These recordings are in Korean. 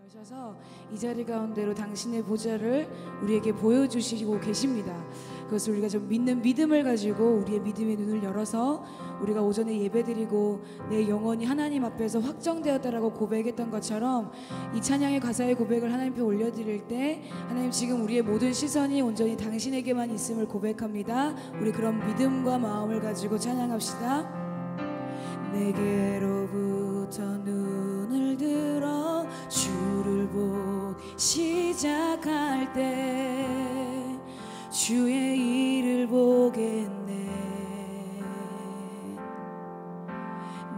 여셔서 이 자리 가운데로 당신의 보좌를 우리에게 보여주시고 계십니다. 그것을 우리가 좀 믿는 믿음을 가지고 우리의 믿음의 눈을 열어서 우리가 오전에 예배드리고 내 영혼이 하나님 앞에서 확정되었다라고 고백했던 것처럼 이 찬양의 가사의 고백을 하나님 앞에 올려드릴 때 하나님 지금 우리의 모든 시선이 온전히 당신에게만 있음을 고백합니다. 우리 그런 믿음과 마음을 가지고 찬양합시다. 내게로부터 눈을 들어 주를 보기 시작할 때 주의 일을 보겠네.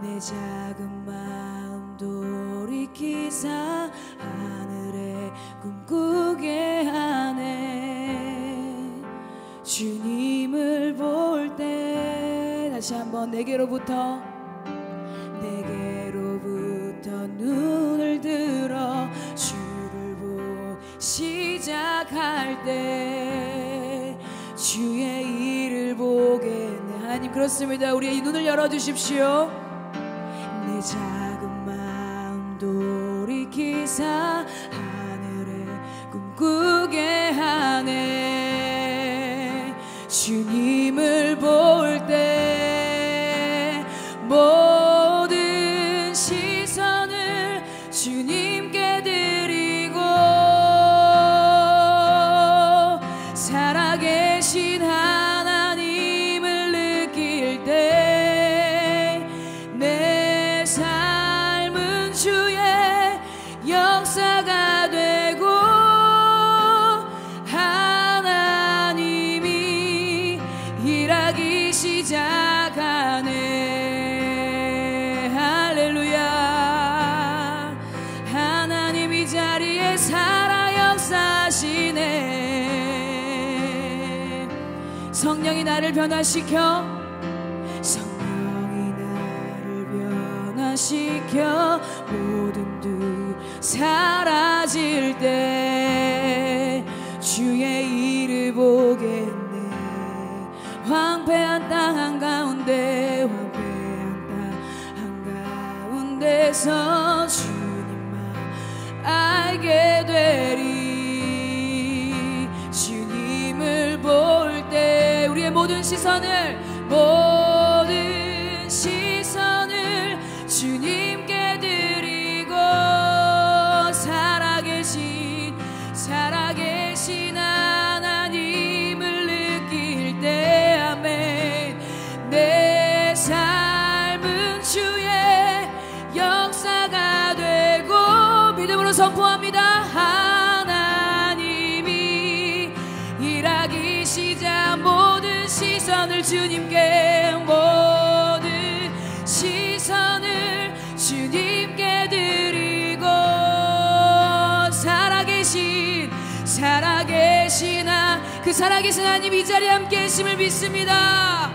내 작은 마음 돌이키사 하늘에 꿈꾸게 하네. 주님을 볼 때 다시 한번 내게로부터 눈을 들어 주를 보기 시작할 때 주의 일을 보겠네. 하나님 그렇습니다. 우리의 눈을 열어주십시오. 내 작은 마음 돌이키사 하늘에 꿈꾸게 하네. 주님을 볼 때 모든 시선을 주님께 드리고 살아계신 하나님을 느낄 때 내 삶은 주의 역사가 되고 하나님이 일하기 시작하네. 자리에 살아 역사하시네. 성령이 나를 변화시켜 모든 두 사라질 때 주의 일을 보겠네. 황폐한 땅 한가운데서 알게 되리. 주님을 볼 때 우리의 모든 시선을 주님께 드리고 살아계신 하나님을 느낄 때 아멘. 내 삶은 주의 역사가 되고 믿음으로 선포합니다. 하나님이 일하기 시작 모든 시선을 주님께 드리고 살아계신 그 살아계신 하나님 이 자리에 함께 계심을 믿습니다.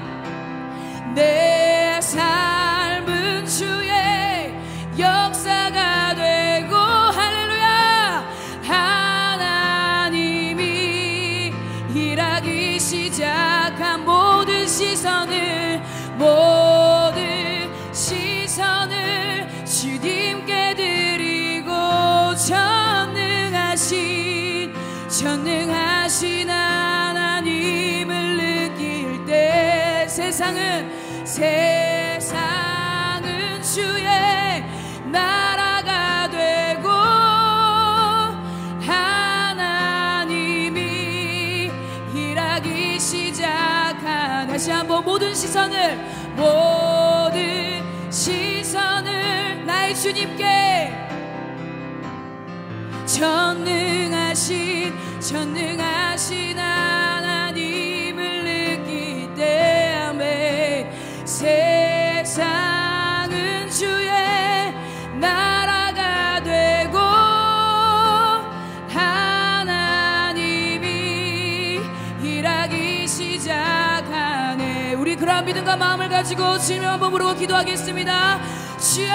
내 삶은 주의 역사가 되고 할렐루야. 하나님이 일하기 시작한 모든 시선을 주님께 드리고 전능하신 하나님을 느낄 때 세상은 주의 나라가 되고 하나님이 일하기 시작한 다시 한번 모든 시선을 나의 주님께 전능하신 하나님을 느낄 때 아멘. 세상은 주의 나라가 되고 하나님이 일하기 시작하네. 우리 그러한 믿음과 마음을 가지고 주님 한번 부르고 기도하겠습니다. 주여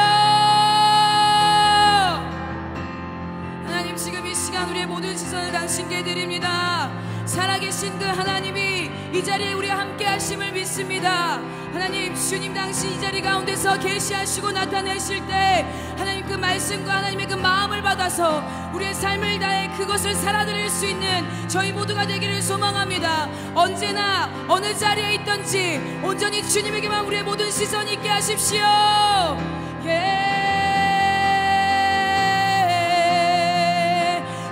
하나님 지금 이 시간 우리의 모든 시선을 당신께 드립니다. 살아계신 그 하나님이 이 자리에 우리와 함께 하심을 믿습니다. 하나님 주님 당신 이 자리 가운데서 계시하시고 나타내실 때 하나님 그 말씀과 하나님의 그 마음을 받아 받아서 우리의 삶을 다해 그것을 살아드릴 수 있는 저희 모두가 되기를 소망합니다. 언제나 어느 자리에 있든지 온전히 주님에게만 우리의 모든 시선이 있게 하십시오.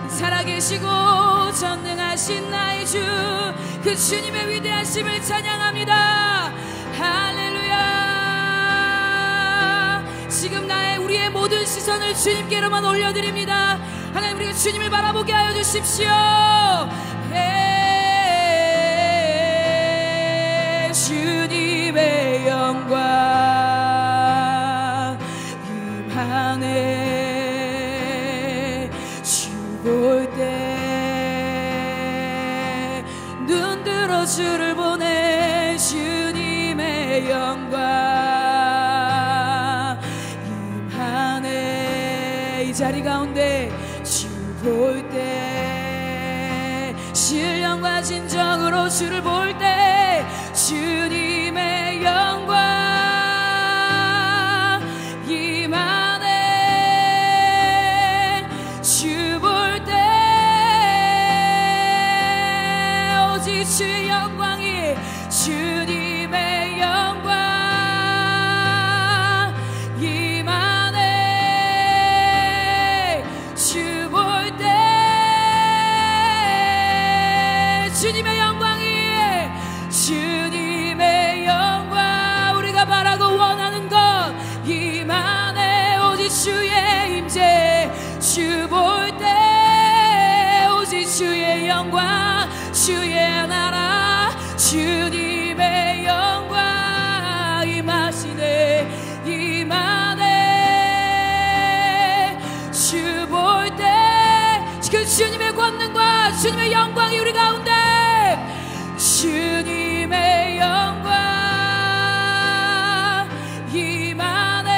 살아계시고 전능하신 나의 주, 그 주님의 위대하심을 찬양합니다. 할렐루야. 지금 우리의 모든 시선을 주님께로만 올려드립니다. 하나님, 우리가 주님을 바라보게 하여 주십시오. 주님의 영광 임하네. 주 볼 때 눈 들어 주를 보내. 주님의 영광 임하네. 이 자리 가운데 주 볼 때 신령과 진정으로 주를 볼 때 주님의 영광 임하네. 주 볼 때 오직 주의 영광이, 주님의 영광 임하네. 주 볼 때 주님의 영광이, 주님의 영광 우리가 바라고 원하는 것 임하네. 오직 주의 임재, 주 볼 때 오직 주의 영광, 주의 나라, 주님의 영광 임하시네. 임하네. 주 볼 때 그 주님의 권능과 주님의 영광이 우리 가운데, 주님의 영광 임하네.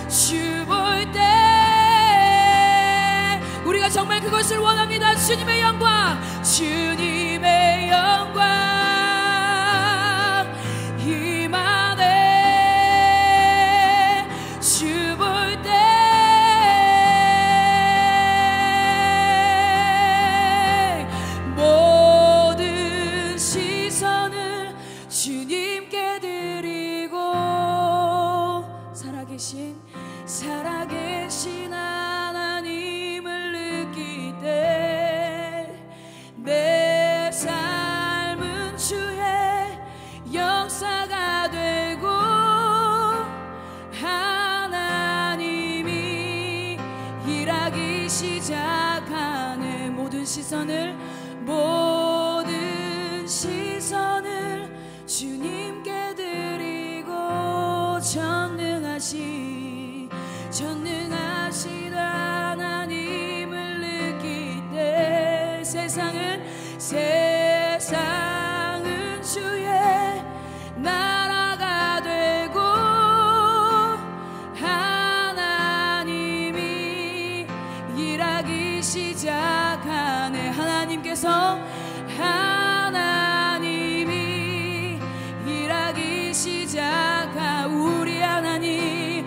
주 볼 때 우리가 정말 그것을 원합니다. 주님의 영광, 주님의 영광 임하네. 주 볼 때 주님께 드리고, 살아계신 하나님을 느낄 때 내 삶은 주의 역사가 되고, 하나님이 일하기 시작하네. 모든 시선을 주님께 드리고, 전능하신 하나님을 느낄 때 세상은 주의 나라가 되고, 하나님이 일하기 시작하네. 하나님께서 일하기 시작하 우리 하나님이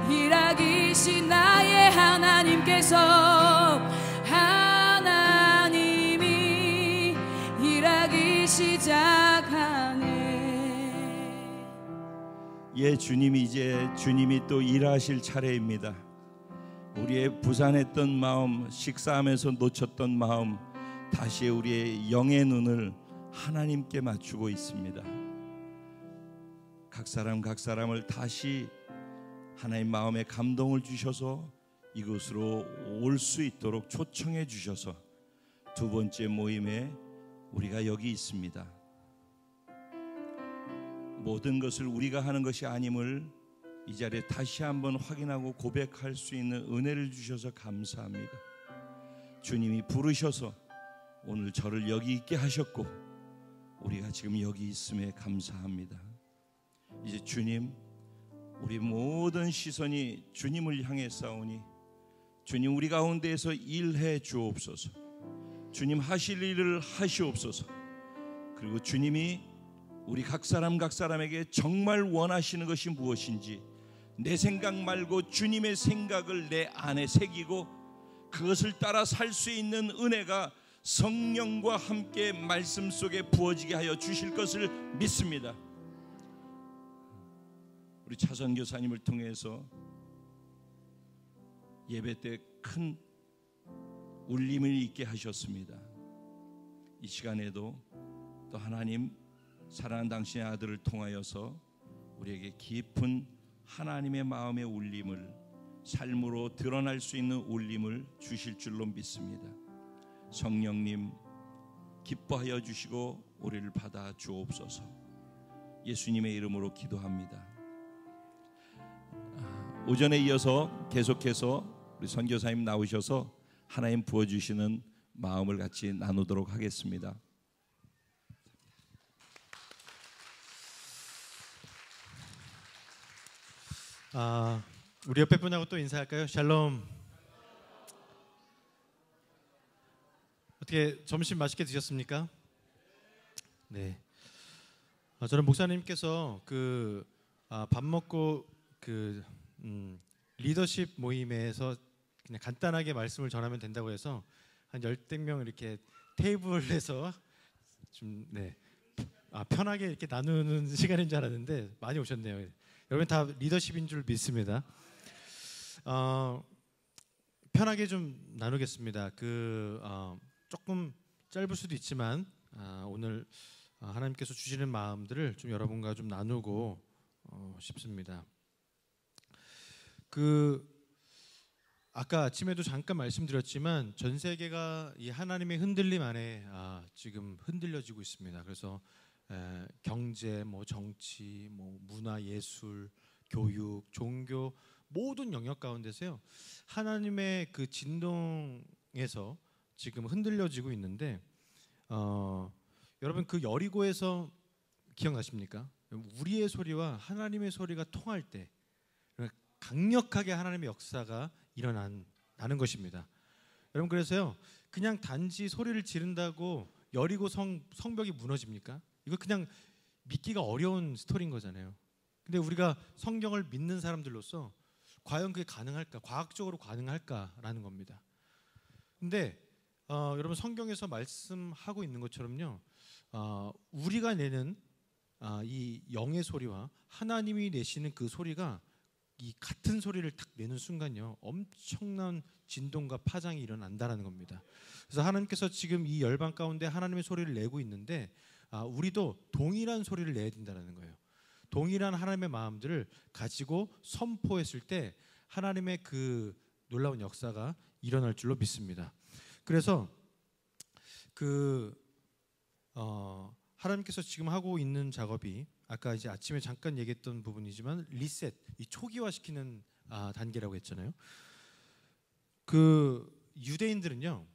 일하기 나의 하나님께서 하나님이 일하기 시작하네. 주님이 또 일하실 차례입니다. 우리의 부산했던 마음, 식사하면서 놓쳤던 마음, 다시 우리의 영의 눈을 하나님께 맞추고 있습니다. 각 사람을 다시 하나님 마음에 감동을 주셔서 이곳으로 올 수 있도록 초청해 주셔서 두 번째 모임에 우리가 여기 있습니다. 모든 것을 우리가 하는 것이 아님을 이 자리에 다시 한번 확인하고 고백할 수 있는 은혜를 주셔서 감사합니다. 주님이 부르셔서 오늘 저를 여기 있게 하셨고, 우리가 지금 여기 있음에 감사합니다. 이제 주님, 우리 모든 시선이 주님을 향해 싸우니 주님 우리 가운데에서 일해 주옵소서. 주님 하실 일을 하시옵소서. 그리고 주님이 우리 각 사람에게 정말 원하시는 것이 무엇인지 내 생각 말고 주님의 생각을 내 안에 새기고 그것을 따라 살 수 있는 은혜가 성령과 함께 말씀 속에 부어지게 하여 주실 것을 믿습니다. 우리 차선 교사님을 통해서 예배 때 큰 울림을 있게 하셨습니다. 이 시간에도 또 하나님 사랑하는 당신의 아들을 통하여서 우리에게 깊은 하나님의 마음의 울림을 삶으로 드러날 수 있는 울림을 주실 줄로 믿습니다. 성령님 기뻐하여 주시고 우리를 받아 주옵소서. 예수님의 이름으로 기도합니다. 오전에 이어서 계속해서 우리 선교사님 나오셔서 하나님 부어주시는 마음을 같이 나누도록 하겠습니다. 우리 옆에 분하고 또 인사할까요? 샬롬. 어떻게 점심 맛있게 드셨습니까? 네. 저는 목사님께서 밥 먹고 리더십 모임에서 그냥 간단하게 말씀을 전하면 된다고 해서 한 10명 이렇게 테이블에서 좀 편하게 이렇게 나누는 시간인 줄 알았는데 많이 오셨네요. 여러분 다 리더십인 줄 믿습니다. 편하게 좀 나누겠습니다. 조금 짧을 수도 있지만 오늘 하나님께서 주시는 마음들을 좀 여러분과 좀 나누고 싶습니다. 아까 아침에도 잠깐 말씀드렸지만 전 세계가 이 하나님의 흔들림 안에 지금 흔들려지고 있습니다. 그래서 경제, 정치, 문화, 예술, 교육, 종교 모든 영역 가운데서요 하나님의 그 진동에서 지금 흔들려지고 있는데 여러분 그 여리고에서 기억나십니까? 우리의 소리와 하나님의 소리가 통할 때 강력하게 하나님의 역사가 일어나는 것입니다. 여러분 그래서요 그냥 단지 소리를 지른다고 여리고 성벽이 무너집니까? 이거 그냥 믿기가 어려운 스토리인 거잖아요. 근데 우리가 성경을 믿는 사람들로서 과연 그게 가능할까? 과학적으로 가능할까라는 겁니다. 근데 여러분 성경에서 말씀하고 있는 것처럼요 우리가 내는 이 영의 소리와 하나님이 내시는 그 소리가 이 같은 소리를 딱 내는 순간요 엄청난 진동과 파장이 일어난다는 겁니다. 그래서 하나님께서 지금 이 열방 가운데 하나님의 소리를 내고 있는데 우리도 동일한 소리를 내야 된다는 거예요. 동일한 하나님의 마음들을 가지고 선포했을 때 하나님의 그 놀라운 역사가 일어날 줄로 믿습니다. 그래서 하나님께서 지금 하고 있는 작업이 아까 이제 아침에 잠깐 얘기했던 부분이지만 리셋, 이 초기화시키는 단계라고 했잖아요. 유대인들은요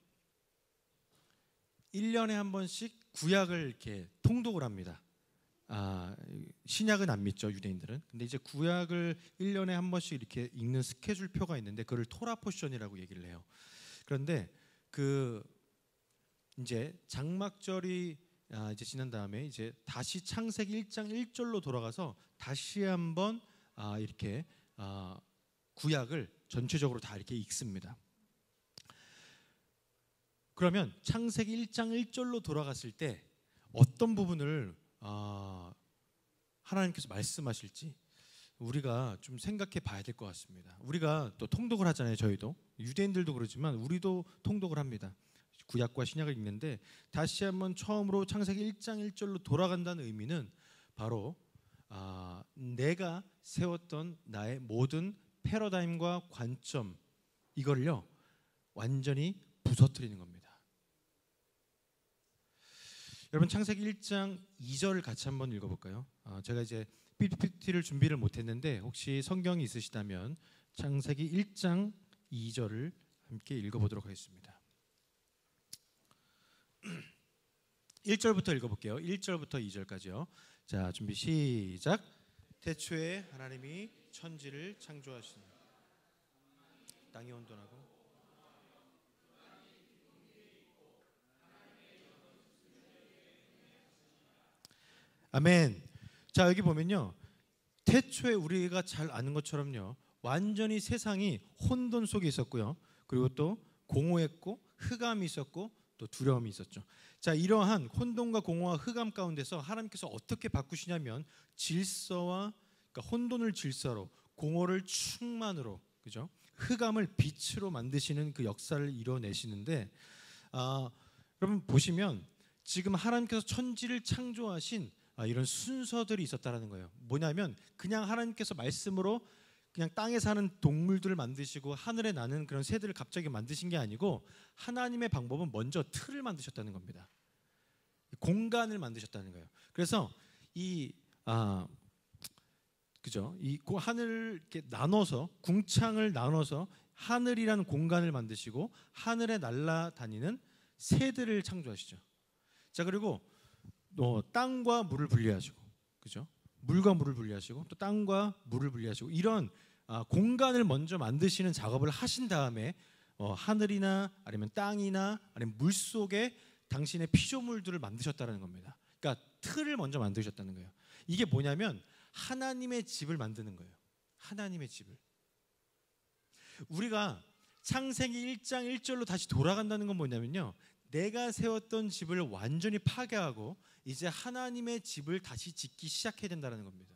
1년에 한 번씩 구약을 이렇게 통독을 합니다. 신약은 안 믿죠 유대인들은. 근데 이제 구약을 1년에 한 번씩 이렇게 읽는 스케줄표가 있는데 그걸 토라 포션이라고 얘기를 해요. 그런데 이제 장막절이 이제 지난 다음에 이제 다시 창세기 1장 1절로 돌아가서 다시 한번 이렇게 구약을 전체적으로 다 이렇게 읽습니다. 그러면 창세기 1장 1절로 돌아갔을 때 어떤 부분을 하나님께서 말씀하실지 우리가 좀 생각해 봐야 될 것 같습니다. 우리가 또 통독을 하잖아요. 저희도 유대인들도 그러지만 우리도 통독을 합니다. 구약과 신약을 읽는데 다시 한번 처음으로 창세기 1장 1절로 돌아간다는 의미는 바로 내가 세웠던 나의 모든 패러다임과 관점 이거를요 완전히 부서뜨리는 겁니다. 여러분 창세기 1장 2절을 같이 한번 읽어볼까요? 제가 이제 PPT를 준비를 못했는데 혹시 성경이 있으시다면 창세기 1장 2절을 함께 읽어보도록 하겠습니다. 1절부터 읽어볼게요. 1절부터 2절까지요. 자, 준비 시작. 태초에 하나님이 천지를 창조하신 땅이 온전하고 아멘. 자, 여기 보면요, 태초에 우리가 잘 아는 것처럼요, 완전히 세상이 혼돈 속에 있었고요, 그리고 또 공허했고 흑암이 있었고 또 두려움이 있었죠. 자, 이러한 혼돈과 공허와 흑암 가운데서 하나님께서 어떻게 바꾸시냐면 질서와, 그러니까 혼돈을 질서로, 공허를 충만으로, 그죠? 흑암을 빛으로 만드시는 그 역사를 이뤄내시는데, 여러분 보시면 지금 하나님께서 천지를 창조하신 이런 순서들이 있었다라는 거예요. 뭐냐면 그냥 하나님께서 말씀으로 그냥 땅에 사는 동물들을 만드시고 하늘에 나는 그런 새들을 갑자기 만드신 게 아니고, 하나님의 방법은 먼저 틀을 만드셨다는 겁니다. 공간을 만드셨다는 거예요. 그래서 그죠? 이 하늘을 이렇게 나눠서, 궁창을 나눠서 하늘이라는 공간을 만드시고 하늘에 날아다니는 새들을 창조하시죠. 자, 그리고 땅과 물을 분리하시고, 그죠? 물과 물을 분리하시고 또 땅과 물을 분리하시고, 이런 공간을 먼저 만드시는 작업을 하신 다음에 하늘이나 아니면 땅이나 아니면 물 속에 당신의 피조물들을 만드셨다는 겁니다. 그러니까 틀을 먼저 만드셨다는 거예요. 이게 뭐냐면 하나님의 집을 만드는 거예요. 하나님의 집을. 우리가 창세기 1장 1절로 다시 돌아간다는 건 뭐냐면요, 내가 세웠던 집을 완전히 파괴하고 이제 하나님의 집을 다시 짓기 시작해야 된다는 겁니다.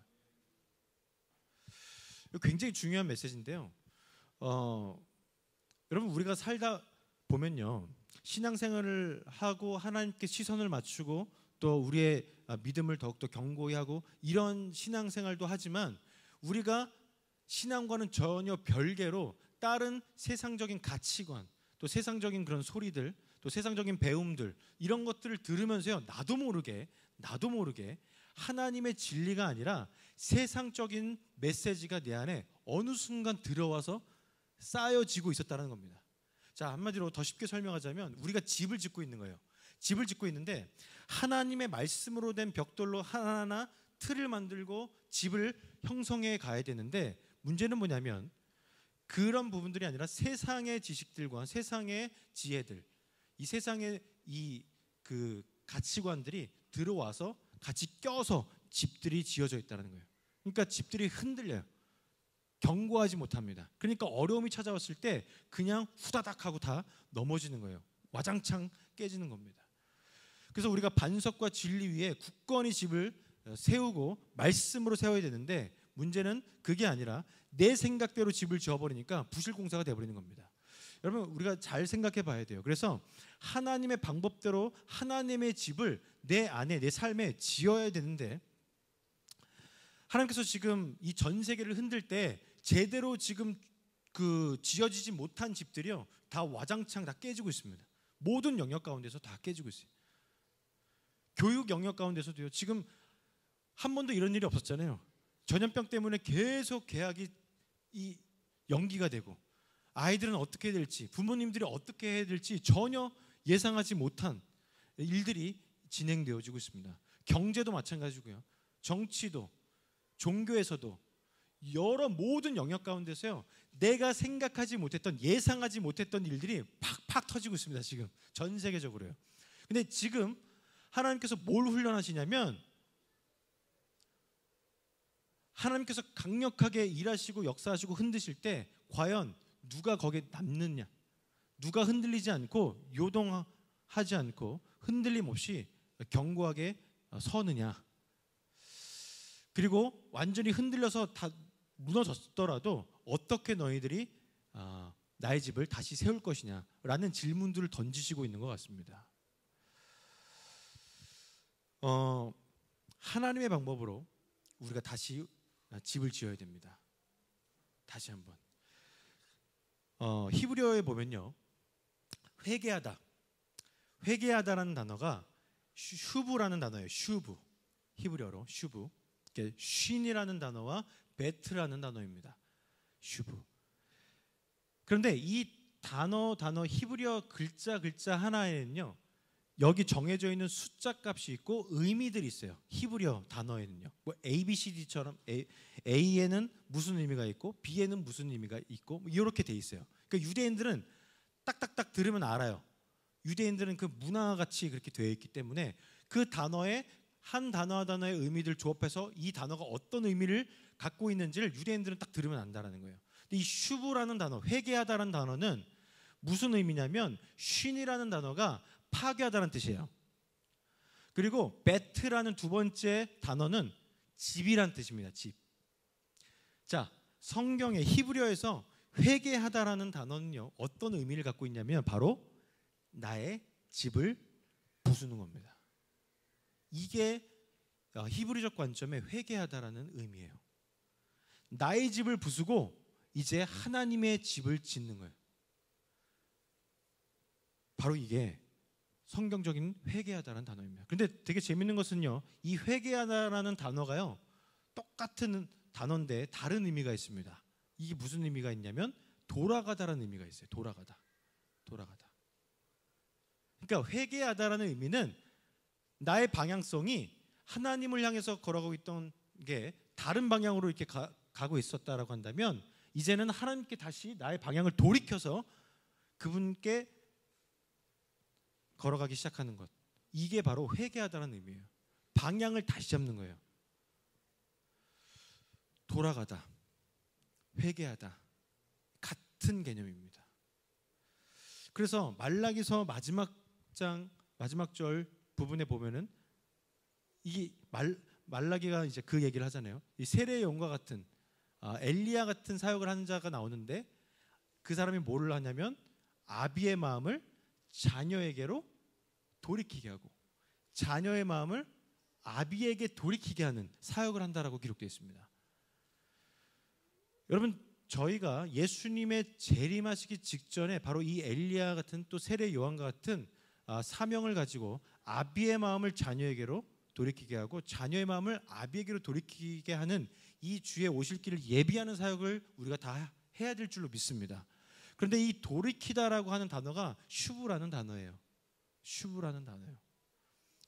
굉장히 중요한 메시지인데요, 여러분 우리가 살다 보면요, 신앙생활을 하고 하나님께 시선을 맞추고 또 우리의 믿음을 더욱더 견고히 하고 이런 신앙생활도 하지만, 우리가 신앙과는 전혀 별개로 다른 세상적인 가치관, 또 세상적인 그런 소리들, 또 세상적인 배움들, 이런 것들을 들으면서요, 나도 모르게 하나님의 진리가 아니라 세상적인 메시지가 내 안에 어느 순간 들어와서 쌓여지고 있었다는 겁니다. 자, 한마디로 더 쉽게 설명하자면 우리가 집을 짓고 있는 거예요. 집을 짓고 있는데 하나님의 말씀으로 된 벽돌로 하나하나 틀을 만들고 집을 형성해 가야 되는데, 문제는 뭐냐면 그런 부분들이 아니라 세상의 지식들과 세상의 지혜들, 이 세상의 그 가치관들이 들어와서 같이 껴서 집들이 지어져 있다는 거예요. 그러니까 집들이 흔들려요. 견고하지 못합니다. 그러니까 어려움이 찾아왔을 때 그냥 후다닥 하고 다 넘어지는 거예요. 와장창 깨지는 겁니다. 그래서 우리가 반석과 진리 위에 굳건히 집을 세우고 말씀으로 세워야 되는데, 문제는 그게 아니라 내 생각대로 집을 지어버리니까 부실공사가 돼버리는 겁니다. 여러분 우리가 잘 생각해 봐야 돼요. 그래서 하나님의 방법대로 하나님의 집을 내 안에, 내 삶에 지어야 되는데, 하나님께서 지금 이 전 세계를 흔들 때 제대로 지금 그 지어지지 못한 집들이요, 다 와장창 다 깨지고 있습니다. 모든 영역 가운데서 다 깨지고 있어요. 교육 영역 가운데서도요, 지금 한 번도 이런 일이 없었잖아요. 전염병 때문에 계속 개학이 연기가 되고, 아이들은 어떻게 해야 될지, 부모님들이 어떻게 해야 될지 전혀 예상하지 못한 일들이 진행되어지고 있습니다. 경제도 마찬가지고요, 정치도, 종교에서도, 여러 모든 영역 가운데서요, 내가 생각하지 못했던, 예상하지 못했던 일들이 팍팍 터지고 있습니다. 지금 전 세계적으로요. 근데 지금 하나님께서 뭘 훈련하시냐면, 하나님께서 강력하게 일하시고 역사하시고 흔드실 때 과연 누가 거기에 남느냐, 누가 흔들리지 않고 요동하지 않고 흔들림 없이 견고하게 서느냐, 그리고 완전히 흔들려서 다 무너졌더라도 어떻게 너희들이 나의 집을 다시 세울 것이냐라는 질문들을 던지시고 있는 것 같습니다. 하나님의 방법으로 우리가 다시 집을 지어야 됩니다. 다시 한번 히브리어에 보면요, 회개하다라는 단어가 슈브라는 단어예요. 슈브, 히브리어로 슈브. 쉰이라는 단어와 베트라는 단어입니다. 슈브. 그런데 이 단어 히브리어 글자 하나에는요, 여기 정해져 있는 숫자 값이 있고 의미들이 있어요. 히브리어 단어에는요, 뭐 ABCD처럼 A에는 무슨 의미가 있고 B에는 무슨 의미가 있고 뭐 이렇게 돼 있어요. 그러니까 유대인들은 딱딱딱 들으면 알아요. 유대인들은 그 문화같이 그렇게 되어 있기 때문에 그 단어에 한 단어와 단어의 의미들 조합해서 이 단어가 어떤 의미를 갖고 있는지를 유대인들은 딱 들으면 안다라는 거예요. 근데 이 슈브라는 단어, 회개하다라는 단어는 무슨 의미냐면 쉰이라는 단어가 파괴하다는 뜻이에요. 그리고 베트라는 두 번째 단어는 집이란 뜻입니다. 집. 자, 성경의 히브리어에서 회개하다라는 단어는요, 어떤 의미를 갖고 있냐면 바로 나의 집을 부수는 겁니다. 이게 히브리적 관점의 회개하다라는 의미예요. 나의 집을 부수고 이제 하나님의 집을 짓는 거예요. 바로 이게 성경적인 회개하다라는 단어입니다. 그런데 되게 재밌는 것은요, 이 회개하다라는 단어가요, 똑같은 단어인데 다른 의미가 있습니다. 이게 무슨 의미가 있냐면 돌아가다라는 의미가 있어요. 돌아가다. 그러니까 회개하다라는 의미는 나의 방향성이 하나님을 향해서 걸어가고 있던 게 다른 방향으로 이렇게 가고 있었다라고 한다면 이제는 하나님께 다시 나의 방향을 돌이켜서 그분께 걸어가기 시작하는 것. 이게 바로 회개하다라는 의미예요. 방향을 다시 잡는 거예요. 돌아가다, 회개하다 같은 개념입니다. 그래서 말라기서 마지막 절 부분에 보면은 이 말라기가 이제 그 얘기를 하잖아요. 이 세례의 용과 같은 엘리야 같은 사역을 하는 자가 나오는데 그 사람이 뭐를 하냐면 아비의 마음을 자녀에게로 돌이키게 하고 자녀의 마음을 아비에게 돌이키게 하는 사역을 한다라고 기록되어 있습니다. 여러분, 저희가 예수님의 재림하시기 직전에 바로 이 엘리야 같은 또 세례 요한과 같은 사명을 가지고 아비의 마음을 자녀에게로 돌이키게 하고 자녀의 마음을 아비에게로 돌이키게 하는 이 주의 오실 길을 예비하는 사역을 우리가 다 해야 될 줄로 믿습니다. 그런데 이 돌이키다라고 하는 단어가 슈브라는 단어예요. 슈브라는 단어예요.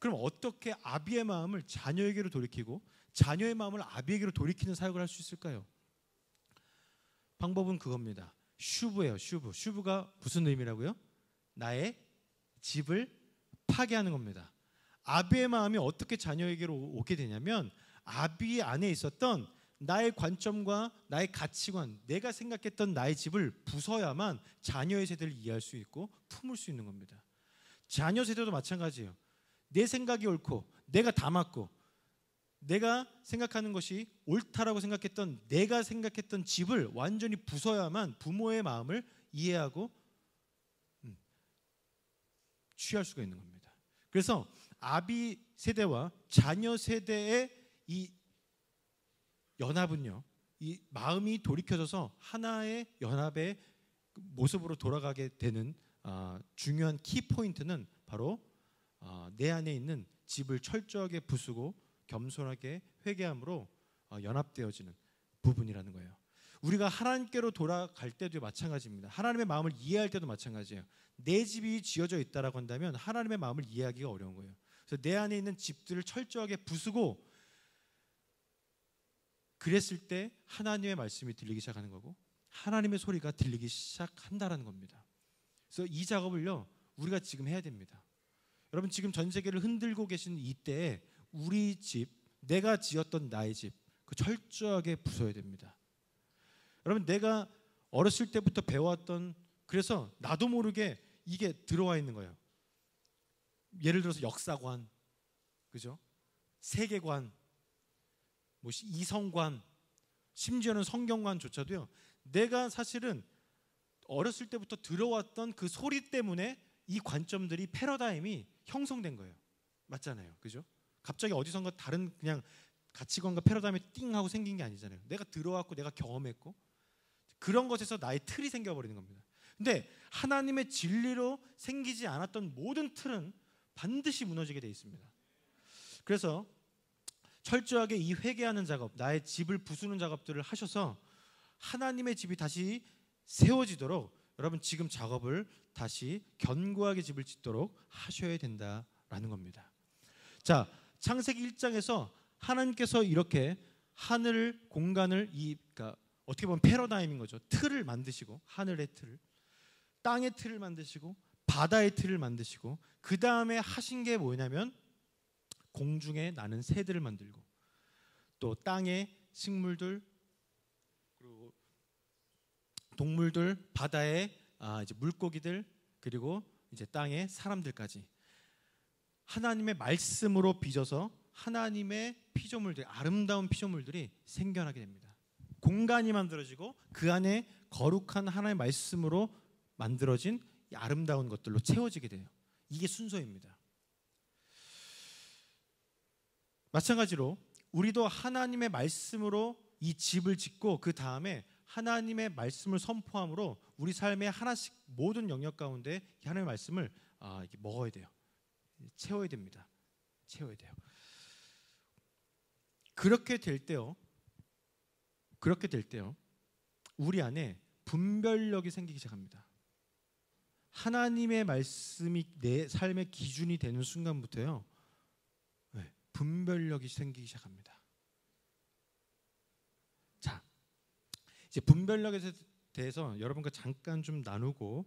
그럼 어떻게 아비의 마음을 자녀에게로 돌이키고 자녀의 마음을 아비에게로 돌이키는 사역을 할 수 있을까요? 방법은 그겁니다. 슈브예요. 슈브가 무슨 의미라고요? 나의 집을 파괴하는 겁니다. 아비의 마음이 어떻게 자녀에게로 오게 되냐면 아비 안에 있었던 나의 관점과 나의 가치관, 내가 생각했던 나의 집을 부숴야만 자녀의 세대를 이해할 수 있고 품을 수 있는 겁니다. 자녀 세대도 마찬가지예요. 내 생각이 옳고 내가 다 맞고 내가 생각하는 것이 옳다라고 생각했던 내가 생각했던 집을 완전히 부숴야만 부모의 마음을 이해하고 취할 수가 있는 겁니다. 그래서 아비 세대와 자녀 세대의 이 연합은요, 이 마음이 돌이켜져서 하나의 연합의 모습으로 돌아가게 되는 중요한 키포인트는 바로 내 안에 있는 집을 철저하게 부수고 겸손하게 회개함으로 연합되어지는 부분이라는 거예요. 우리가 하나님께로 돌아갈 때도 마찬가지입니다. 하나님의 마음을 이해할 때도 마찬가지예요. 내 집이 지어져 있다라고 한다면 하나님의 마음을 이해하기가 어려운 거예요. 그래서 내 안에 있는 집들을 철저하게 부수고 그랬을 때 하나님의 말씀이 들리기 시작하는 거고 하나님의 소리가 들리기 시작한다라는 겁니다. 그래서 이 작업을요, 우리가 지금 해야 됩니다. 여러분, 지금 전 세계를 흔들고 계신 이때에 우리 집, 내가 지었던 나의 집, 그 철저하게 부숴야 됩니다. 여러분, 내가 어렸을 때부터 배워왔던, 그래서 나도 모르게 이게 들어와 있는 거예요. 예를 들어서 역사관, 그죠? 세계관, 뭐 이성관, 심지어는 성경관조차도요. 내가 사실은 어렸을 때부터 들어왔던 그 소리 때문에 이 관점들이 패러다임이 형성된 거예요. 맞잖아요, 그죠? 갑자기 어디선가 다른 그냥 가치관과 패러다임이 띵 하고 생긴 게 아니잖아요. 내가 들어왔고 내가 경험했고 그런 것에서 나의 틀이 생겨버리는 겁니다. 근데 하나님의 진리로 생기지 않았던 모든 틀은 반드시 무너지게 돼 있습니다. 그래서 철저하게 이 회개하는 작업, 나의 집을 부수는 작업들을 하셔서 하나님의 집이 다시 세워지도록 여러분 지금 작업을 다시 견고하게 집을 짓도록 하셔야 된다라는 겁니다. 자, 창세기 1장에서 하나님께서 이렇게 하늘 공간을 그러니까 어떻게 보면 패러다임인 거죠. 틀을 만드시고 하늘의 틀, 땅의 틀을 만드시고 바다의 틀을 만드시고 그 다음에 하신 게 뭐냐면 공중에 나는 새들을 만들고 또 땅의 식물들 그리고 동물들 바다의 이제 물고기들 그리고 이제 땅의 사람들까지 하나님의 말씀으로 빚어서 하나님의 피조물들 아름다운 피조물들이 생겨나게 됩니다. 공간이 만들어지고 그 안에 거룩한 하나님의 말씀으로 만들어진 이 아름다운 것들로 채워지게 돼요. 이게 순서입니다. 마찬가지로 우리도 하나님의 말씀으로 이 집을 짓고 그 다음에 하나님의 말씀을 선포함으로 우리 삶의 하나씩 모든 영역 가운데 하나님의 말씀을 이렇게 먹어야 돼요. 채워야 됩니다. 채워야 돼요. 그렇게 될 때요. 우리 안에 분별력이 생기기 시작합니다. 하나님의 말씀이 내 삶의 기준이 되는 순간부터요. 분별력이 생기기 시작합니다. 자, 이제 분별력에 대해서 여러분과 잠깐 좀 나누고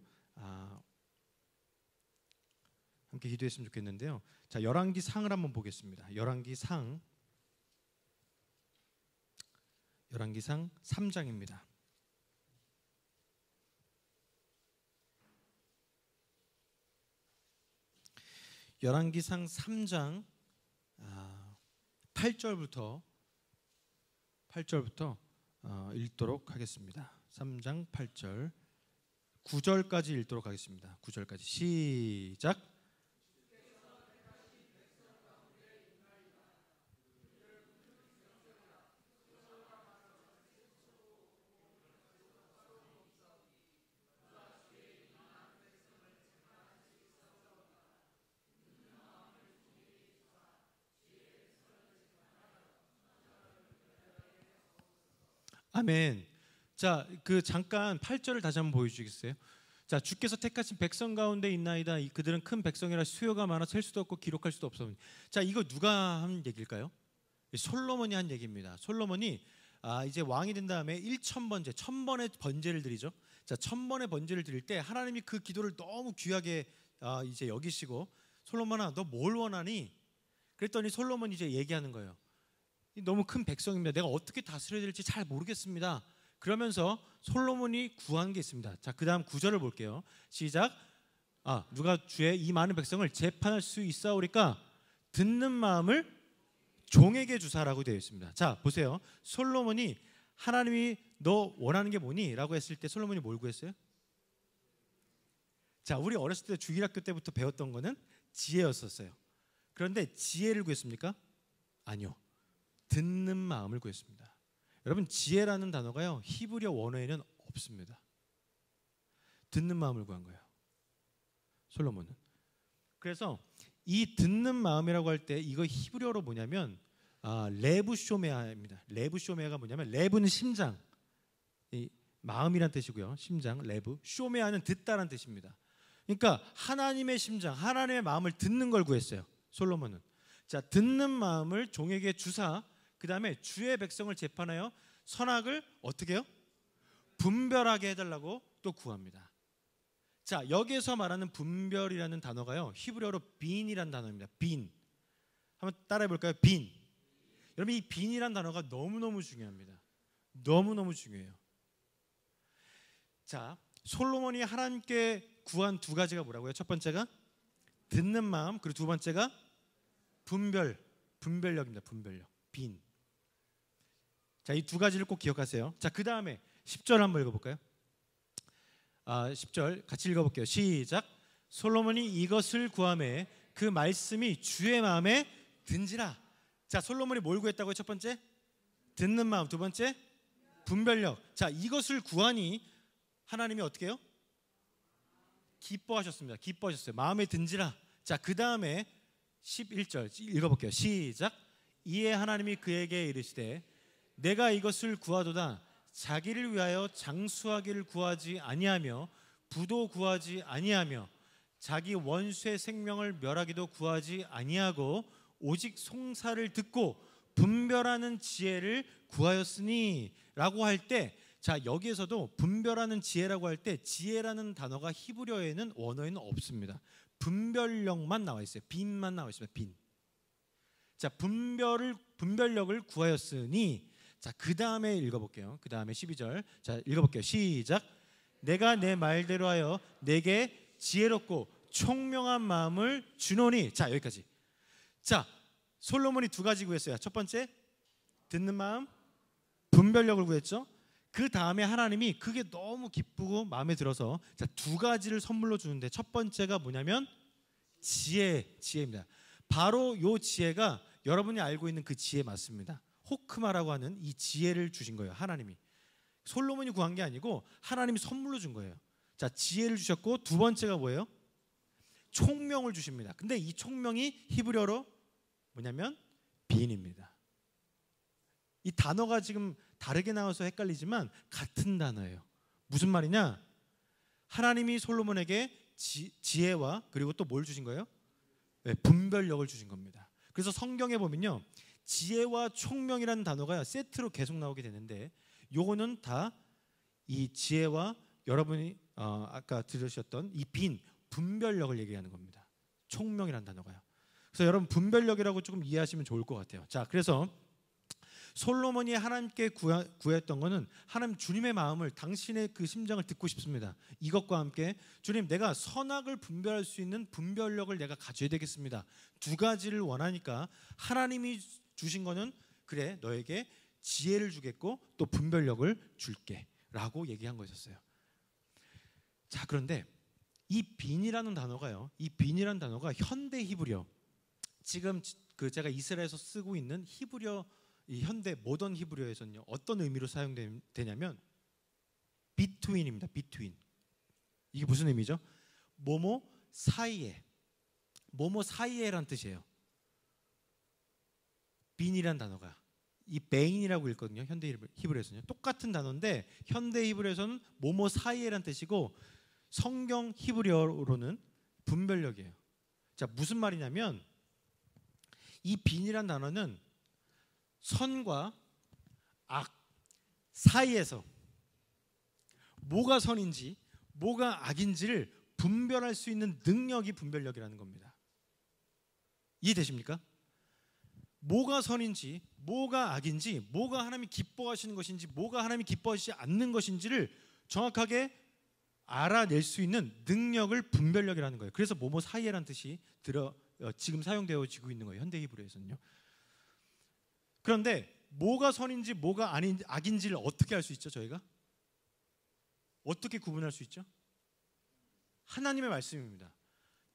함께 기도했으면 좋겠는데요. 자, 열왕기 상을 한번 보겠습니다. 열왕기 상 3장입니다. 열왕기상 3장 8절부터 읽도록 하겠습니다. 3장 8절 9절까지 읽도록 하겠습니다. 9절까지 시작. 아멘. 자, 잠깐 8절을 다시 한번 보여주시겠어요? 자, 주께서 택하신 백성 가운데 있나이다. 그들은 큰 백성이라 수요가 많아 셀 수도 없고 기록할 수도 없어. 자, 이거 누가 한 얘기일까요? 솔로몬이 한 얘기입니다. 솔로몬이 이제 왕이 된 다음에 1000번째, 1000번의 번제를 드리죠. 자, 1000번의 번제를 드릴 때 하나님이 그 기도를 너무 귀하게 이제 여기시고 솔로몬아, 너 뭘 원하니? 그랬더니 솔로몬이 이제 얘기하는 거예요. 너무 큰 백성입니다. 내가 어떻게 다스려야 될지 잘 모르겠습니다. 그러면서 솔로몬이 구한 게 있습니다. 자, 그 다음 9절을 볼게요. 시작. 누가 주의 이 많은 백성을 재판할 수 있사오리까 듣는 마음을 종에게 주사라고 되어 있습니다. 자, 보세요. 솔로몬이 하나님이 너 원하는 게 뭐니? 라고 했을 때 솔로몬이 뭘 구했어요? 자, 우리 어렸을 때 주일학교 때부터 배웠던 거는 지혜였었어요. 그런데 지혜를 구했습니까? 아니요. 듣는 마음을 구했습니다. 여러분, 지혜라는 단어가요, 히브리어 원어에는 없습니다. 듣는 마음을 구한 거예요, 솔로몬은. 그래서 이 듣는 마음이라고 할 때 이거 히브리어로 뭐냐면 레브쇼메아입니다. 레브쇼메아가 뭐냐면, 레브는 심장, 이 마음이란 뜻이고요. 심장, 레브. 쇼메아는 듣다란 뜻입니다. 그러니까 하나님의 심장, 하나님의 마음을 듣는 걸 구했어요, 솔로몬은. 자, 듣는 마음을 종에게 주사, 그 다음에 주의 백성을 재판하여 선악을 어떻게 해요? 분별하게 해달라고 또 구합니다. 자, 여기에서 말하는 분별이라는 단어가요, 히브리어로 빈이라는 단어입니다. 빈. 한번 따라해 볼까요? 빈. 여러분, 이 빈이라는 단어가 너무너무 중요합니다. 너무너무 중요해요. 자, 솔로몬이 하나님께 구한 두 가지가 뭐라고요? 첫 번째가 듣는 마음, 그리고 두 번째가 분별력입니다. 분별력. 빈. 자, 이 두 가지를 꼭 기억하세요. 자, 그 다음에 10절 한번 읽어볼까요? 10절 같이 읽어볼게요. 시작. 솔로몬이 이것을 구하매 그 말씀이 주의 마음에 든지라. 자, 솔로몬이 뭘 구했다고요? 첫 번째 듣는 마음, 두 번째 분별력. 자, 이것을 구하니 하나님이 어떻게 해요? 기뻐하셨습니다. 기뻐하셨어요. 마음에 든지라. 자, 그 다음에 11절 읽어볼게요. 시작. 이에 하나님이 그에게 이르시되 내가 이것을 구하도다. 자기를 위하여 장수하기를 구하지 아니하며 부도 구하지 아니하며 자기 원수의 생명을 멸하기도 구하지 아니하고 오직 송사를 듣고 분별하는 지혜를 구하였으니 라고 할 때, 자, 여기에서도 분별하는 지혜라고 할 때 지혜라는 단어가 히브리어에는 원어에는 없습니다. 분별력만 나와 있어요. 빈만 나와 있습니다. 빈. 자, 분별력을 구하였으니, 자, 그 다음에 읽어볼게요. 그 다음에 12절. 자, 읽어볼게요. 시작. 내가 내 말대로 하여 내게 지혜롭고 총명한 마음을 주노니. 자, 여기까지. 자, 솔로몬이 두 가지 구했어요. 첫 번째, 듣는 마음, 분별력을 구했죠. 그 다음에 하나님이 그게 너무 기쁘고 마음에 들어서 자, 두 가지를 선물로 주는데, 첫 번째가 뭐냐면 지혜입니다. 바로 요 지혜가 여러분이 알고 있는 그 지혜 맞습니다. 호크마라고 하는 이 지혜를 주신 거예요. 하나님이. 솔로몬이 구한 게 아니고 하나님이 선물로 준 거예요. 자, 지혜를 주셨고, 두 번째가 뭐예요? 총명을 주십니다. 근데 이 총명이 히브리어로 뭐냐면 빈입니다. 이 단어가 지금 다르게 나와서 헷갈리지만 같은 단어예요. 무슨 말이냐? 하나님이 솔로몬에게 지혜와 그리고 또 뭘 주신 거예요? 네, 분별력을 주신 겁니다. 그래서 성경에 보면요, 지혜와 총명이라는 단어가 세트로 계속 나오게 되는데, 요거는 다 이 지혜와 여러분이 아까 들으셨던 이 빈 분별력을 얘기하는 겁니다. 총명이라는 단어가요. 그래서 여러분 분별력이라고 조금 이해하시면 좋을 것 같아요. 자, 그래서 솔로몬이 하나님께 구했던 거는 하나님 주님의 마음을, 당신의 그 심정을 듣고 싶습니다. 이것과 함께 주님, 내가 선악을 분별할 수 있는 분별력을 내가 가져야 되겠습니다. 두 가지를 원하니까 하나님이 주신 거는 그래, 너에게 지혜를 주겠고 또 분별력을 줄게 라고 얘기한 거였어요. 자, 그런데 이 빈이라는 단어가요, 이 빈이라는 단어가 현대 히브리어, 지금 그 제가 이스라엘에서 쓰고 있는 히브리어, 이 현대 모던 히브리어에서는요 어떤 의미로 사용되냐면 between입니다. between. 이게 무슨 의미죠? 뭐뭐 사이에, 뭐뭐 사이에란 뜻이에요. 빈이란 단어가 이 베인이라고 읽거든요. 현대 히브리어에서는요. 똑같은 단어인데 현대 히브리어에서는 뭐뭐 사이에란 뜻이고, 성경 히브리어로는 분별력이에요. 자, 무슨 말이냐면 이 빈이란 단어는 선과 악 사이에서 뭐가 선인지 뭐가 악인지를 분별할 수 있는 능력이 분별력이라는 겁니다. 이해되십니까? 뭐가 선인지 뭐가 악인지, 뭐가 하나님이 기뻐하시는 것인지 뭐가 하나님이 기뻐하시지 않는 것인지를 정확하게 알아낼 수 있는 능력을 분별력이라는 거예요. 그래서 뭐뭐 사이에라는 뜻이 지금 사용되어지고 있는 거예요. 현대 히브리어에서는요. 그런데 뭐가 선인지 뭐가 악인지를 어떻게 알 수 있죠? 저희가 어떻게 구분할 수 있죠? 하나님의 말씀입니다.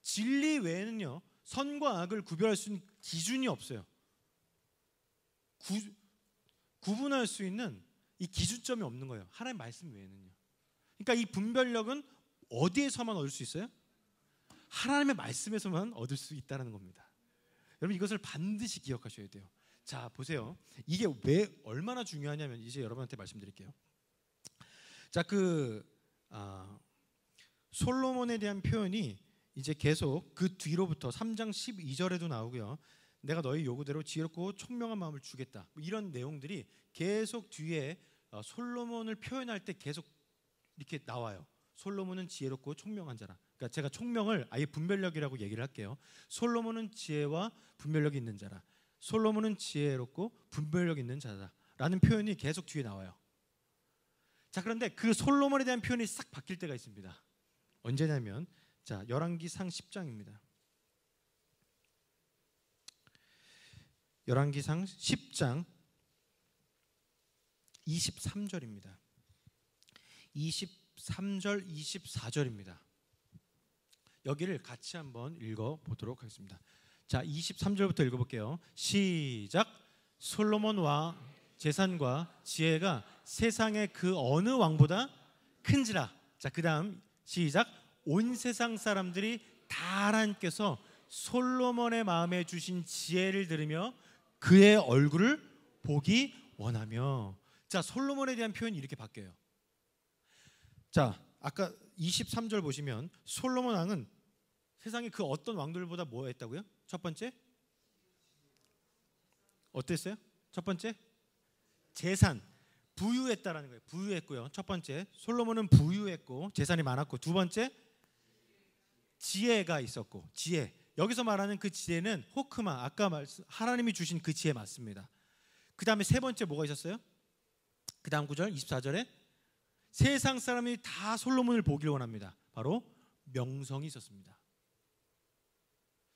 진리 외에는요 선과 악을 구별할 수 있는 기준이 없어요. 구분할 수 있는 이 기준점이 없는 거예요. 하나님의 말씀 외에는요. 그러니까 이 분별력은 어디에서만 얻을 수 있어요? 하나님의 말씀에서만 얻을 수 있다는 겁니다. 여러분, 이것을 반드시 기억하셔야 돼요. 자, 보세요. 이게 왜 얼마나 중요하냐면 이제 여러분한테 말씀드릴게요. 자, 솔로몬에 대한 표현이 이제 계속 그 뒤로부터 3장 12절에도 나오고요. 내가 너희 요구대로 지혜롭고 총명한 마음을 주겠다. 이런 내용들이 계속 뒤에 솔로몬을 표현할 때 계속 이렇게 나와요. 솔로몬은 지혜롭고 총명한 자라. 그러니까 제가 총명을 아예 분별력이라고 얘기를 할게요. 솔로몬은 지혜와 분별력이 있는 자라. 솔로몬은 지혜롭고 분별력 있는 자다라는 표현이 계속 뒤에 나와요. 자, 그런데 그 솔로몬에 대한 표현이 싹 바뀔 때가 있습니다. 언제냐면 자, 열왕기상 10장입니다. 열왕기상 10장 23절입니다. 23절, 24절입니다. 여기를 같이 한번 읽어보도록 하겠습니다. 자, 23절부터 읽어볼게요. 시작. 솔로몬 왕 재산과 지혜가 세상의 그 어느 왕보다 큰지라. 자, 그 다음 시작. 온 세상 사람들이 다 하나님께서 솔로몬의 마음에 주신 지혜를 들으며 그의 얼굴을 보기 원하며. 자, 솔로몬에 대한 표현이 이렇게 바뀌어요. 자, 아까 23절 보시면 솔로몬 왕은 세상의 그 어떤 왕들보다 뭐 했다고요? 첫 번째 어땠어요? 첫 번째 재산, 부유했다라는 거예요. 부유했고요. 첫 번째 솔로몬은 부유했고 재산이 많았고, 두 번째 지혜가 있었고, 지혜 여기서 말하는 그 지혜는 호크마, 아까 하나님이 주신 그 지혜 맞습니다. 그 다음에 세 번째 뭐가 있었어요? 그 다음 구절 24절에 세상 사람이 다 솔로몬을 보기를 원합니다. 바로 명성이 있었습니다.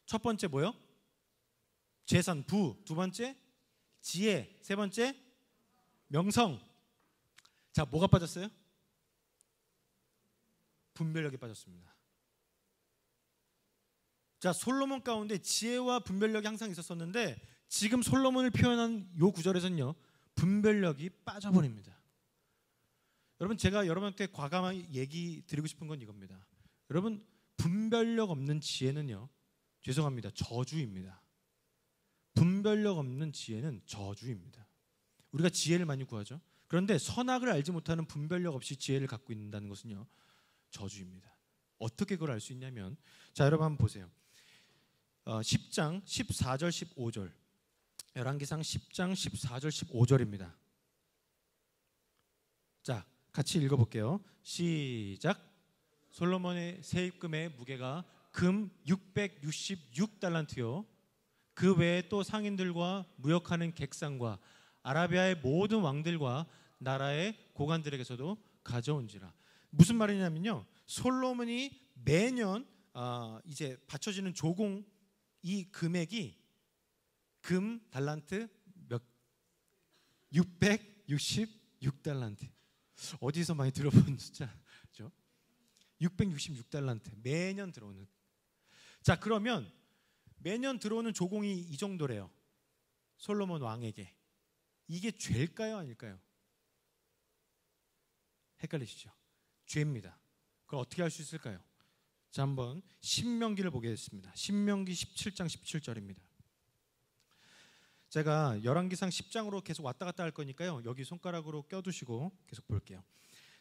첫 번째 뭐요? 재산, 부. 두 번째 지혜. 세 번째 명성. 자, 뭐가 빠졌어요? 분별력이 빠졌습니다. 자, 솔로몬 가운데 지혜와 분별력이 항상 있었었는데 지금 솔로몬을 표현한 요 구절에서는요, 분별력이 빠져버립니다. 여러분, 제가 여러분께 과감하게 얘기 드리고 싶은 건 이겁니다. 여러분, 분별력 없는 지혜는요, 죄송합니다, 저주입니다. 분별력 없는 지혜는 저주입니다. 우리가 지혜를 많이 구하죠. 그런데 선악을 알지 못하는 분별력 없이 지혜를 갖고 있다는 것은요, 저주입니다. 어떻게 그걸 알 수 있냐면, 자, 여러분 한번 보세요. 10장 14절 15절, 열왕기상 10장 14절 15절입니다. 자, 같이 읽어볼게요. 시작. 솔로몬의 세입금의 무게가 금 666달란트요, 그 외에 또 상인들과 무역하는 객상과 아라비아의 모든 왕들과 나라의 고관들에게서도 가져온지라. 무슨 말이냐면요, 솔로몬이 매년 이제 바쳐지는 조공, 이 금액이 금 달란트 몇 666달란트. 어디서 많이 들어본 숫자죠? 666달란트 매년 들어오는. 자, 그러면 매년 들어오는 조공이 이 정도래요, 솔로몬 왕에게. 이게 죄일까요, 아닐까요? 헷갈리시죠? 죄입니다. 그걸 어떻게 할 수 있을까요? 자, 한번 신명기를 보겠습니다. 신명기 17장 17절입니다. 제가 열왕기상 10장으로 계속 왔다 갔다 할 거니까요, 여기 손가락으로 껴두시고 계속 볼게요.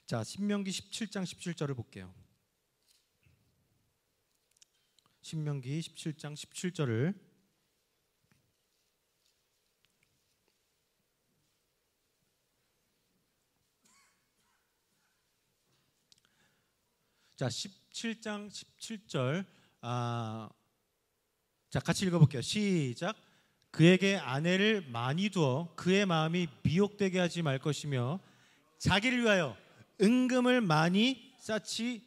자, 신명기 17장 17절을 볼게요. 신명기 17장 17절을 자, 17장 17절 자, 같이 읽어볼게요. 시작. 그에게 아내를 많이 두어 그의 마음이 미혹되게 하지 말 것이며 자기를 위하여 은금을 많이 쌓지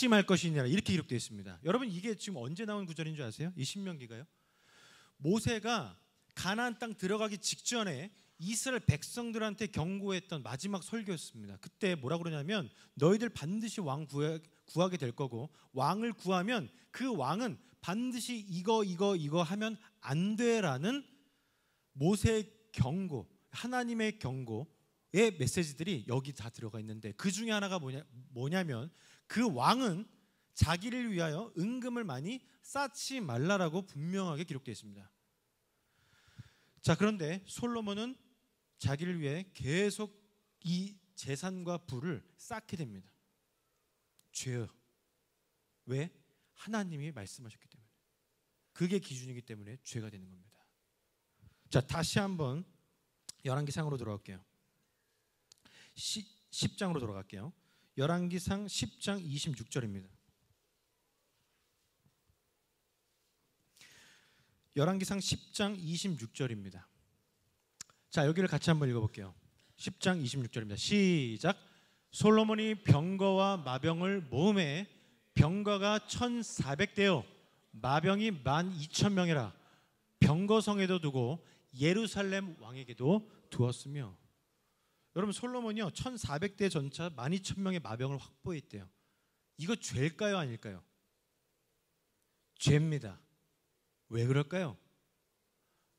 말 것이니라, 이렇게 기록되어 있습니다. 여러분, 이게 지금 언제 나온 구절인 줄 아세요? 이 신명기가요, 모세가 가나안 땅 들어가기 직전에 이스라엘 백성들한테 경고했던 마지막 설교였습니다. 그때 뭐라 그러냐면, 너희들 반드시 왕 구하게 될 거고, 왕을 구하면 그 왕은 반드시 이거 하면 안 돼라는 모세의 경고, 하나님의 경고의 메시지들이 여기 다 들어가 있는데, 그 중에 하나가 뭐냐면 그 왕은 자기를 위하여 은금을 많이 쌓지 말라라고 분명하게 기록되어 있습니다. 자, 그런데 솔로몬은 자기를 위해 계속 이 재산과 부를 쌓게 됩니다. 죄요. 왜? 하나님이 말씀하셨기 때문에. 그게 기준이기 때문에 죄가 되는 겁니다. 자, 다시 한번 열왕기상으로 돌아갈게요. 10장으로 돌아갈게요. 열왕기상 10장 26절입니다. 열왕기상 10장 26절입니다. 자, 여기를 같이 한번 읽어볼게요. 10장 26절입니다. 시작. 솔로몬이 병거와 마병을 모음해 병거가 1,400대요 마병이 12,000명이라 병거성에도 두고 예루살렘 왕에게도 두었으며. 여러분, 솔로몬이요 1,400대 전차 12,000명의 마병을 확보했대요. 이거 죄일까요, 아닐까요? 죄입니다. 왜 그럴까요?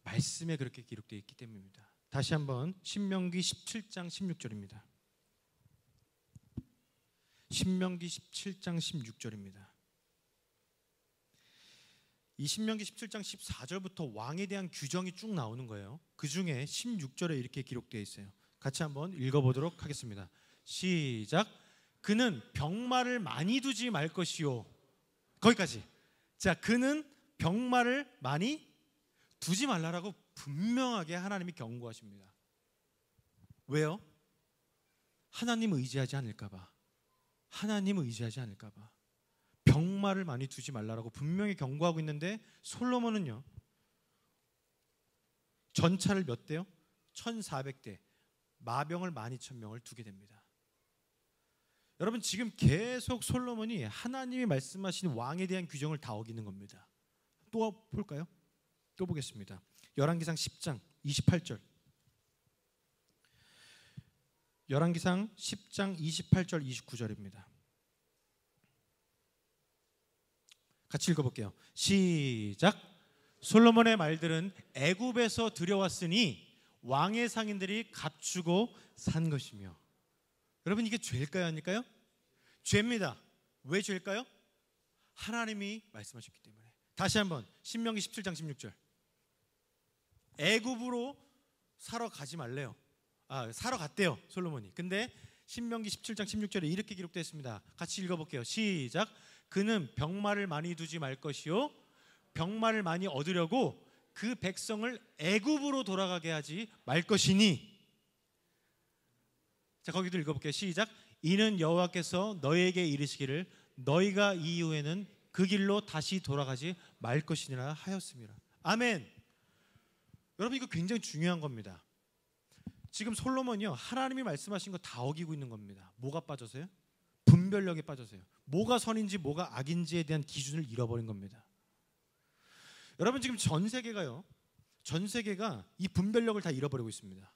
말씀에 그렇게 기록되어 있기 때문입니다. 다시 한번 신명기 17장 16절입니다. 신명기 17장 16절입니다. 이 신명기 17장 14절부터 왕에 대한 규정이 쭉 나오는 거예요. 그 중에 16절에 이렇게 기록되어 있어요. 같이 한번 읽어보도록 하겠습니다. 시작. 그는 병마를 많이 두지 말 것이요. 거기까지. 자, 그는 병마를 많이 두지 말라라고 분명하게 하나님이 경고하십니다. 왜요? 하나님 의지하지 않을까 봐. 하나님 의지하지 않을까 봐. 병마를 많이 두지 말라라고 분명히 경고하고 있는데 솔로몬은요, 전차를 몇 대요? 1400대, 마병을 12000명을 두게 됩니다. 여러분, 지금 계속 솔로몬이 하나님이 말씀하신 왕에 대한 규정을 다 어기는 겁니다. 또 볼까요? 또 보겠습니다. 열왕기상 10장 28절. 열왕기상 10장 28절 29절입니다. 같이 읽어볼게요. 시작. 솔로몬의 말들은 애굽에서 들여왔으니 왕의 상인들이 갖추고 산 것이며. 여러분, 이게 죄일까요, 아닐까요? 죄입니다. 왜 죄일까요? 하나님이 말씀하셨기 때문에. 다시 한번 신명기 17장 16절. 애굽으로 사러 가지 말래요. 사러 갔대요, 솔로몬이. 근데 신명기 17장 16절에 이렇게 기록되어 있습니다. 같이 읽어볼게요. 시작. 그는 병마를 많이 두지 말 것이요, 병마를 많이 얻으려고 그 백성을 애굽으로 돌아가게 하지 말 것이니. 자, 거기도 읽어볼게요. 시작. 이는 여호와께서 너희에게 이르시기를 너희가 이후에는 그 길로 다시 돌아가지 말 것이니라 하였습니다. 아멘. 여러분, 이거 굉장히 중요한 겁니다. 지금 솔로몬이요, 하나님이 말씀하신 거 다 어기고 있는 겁니다. 뭐가 빠져서요? 분별력에 빠져서요. 뭐가 선인지 뭐가 악인지에 대한 기준을 잃어버린 겁니다. 여러분, 지금 전 세계가 이 분별력을 다 잃어버리고 있습니다.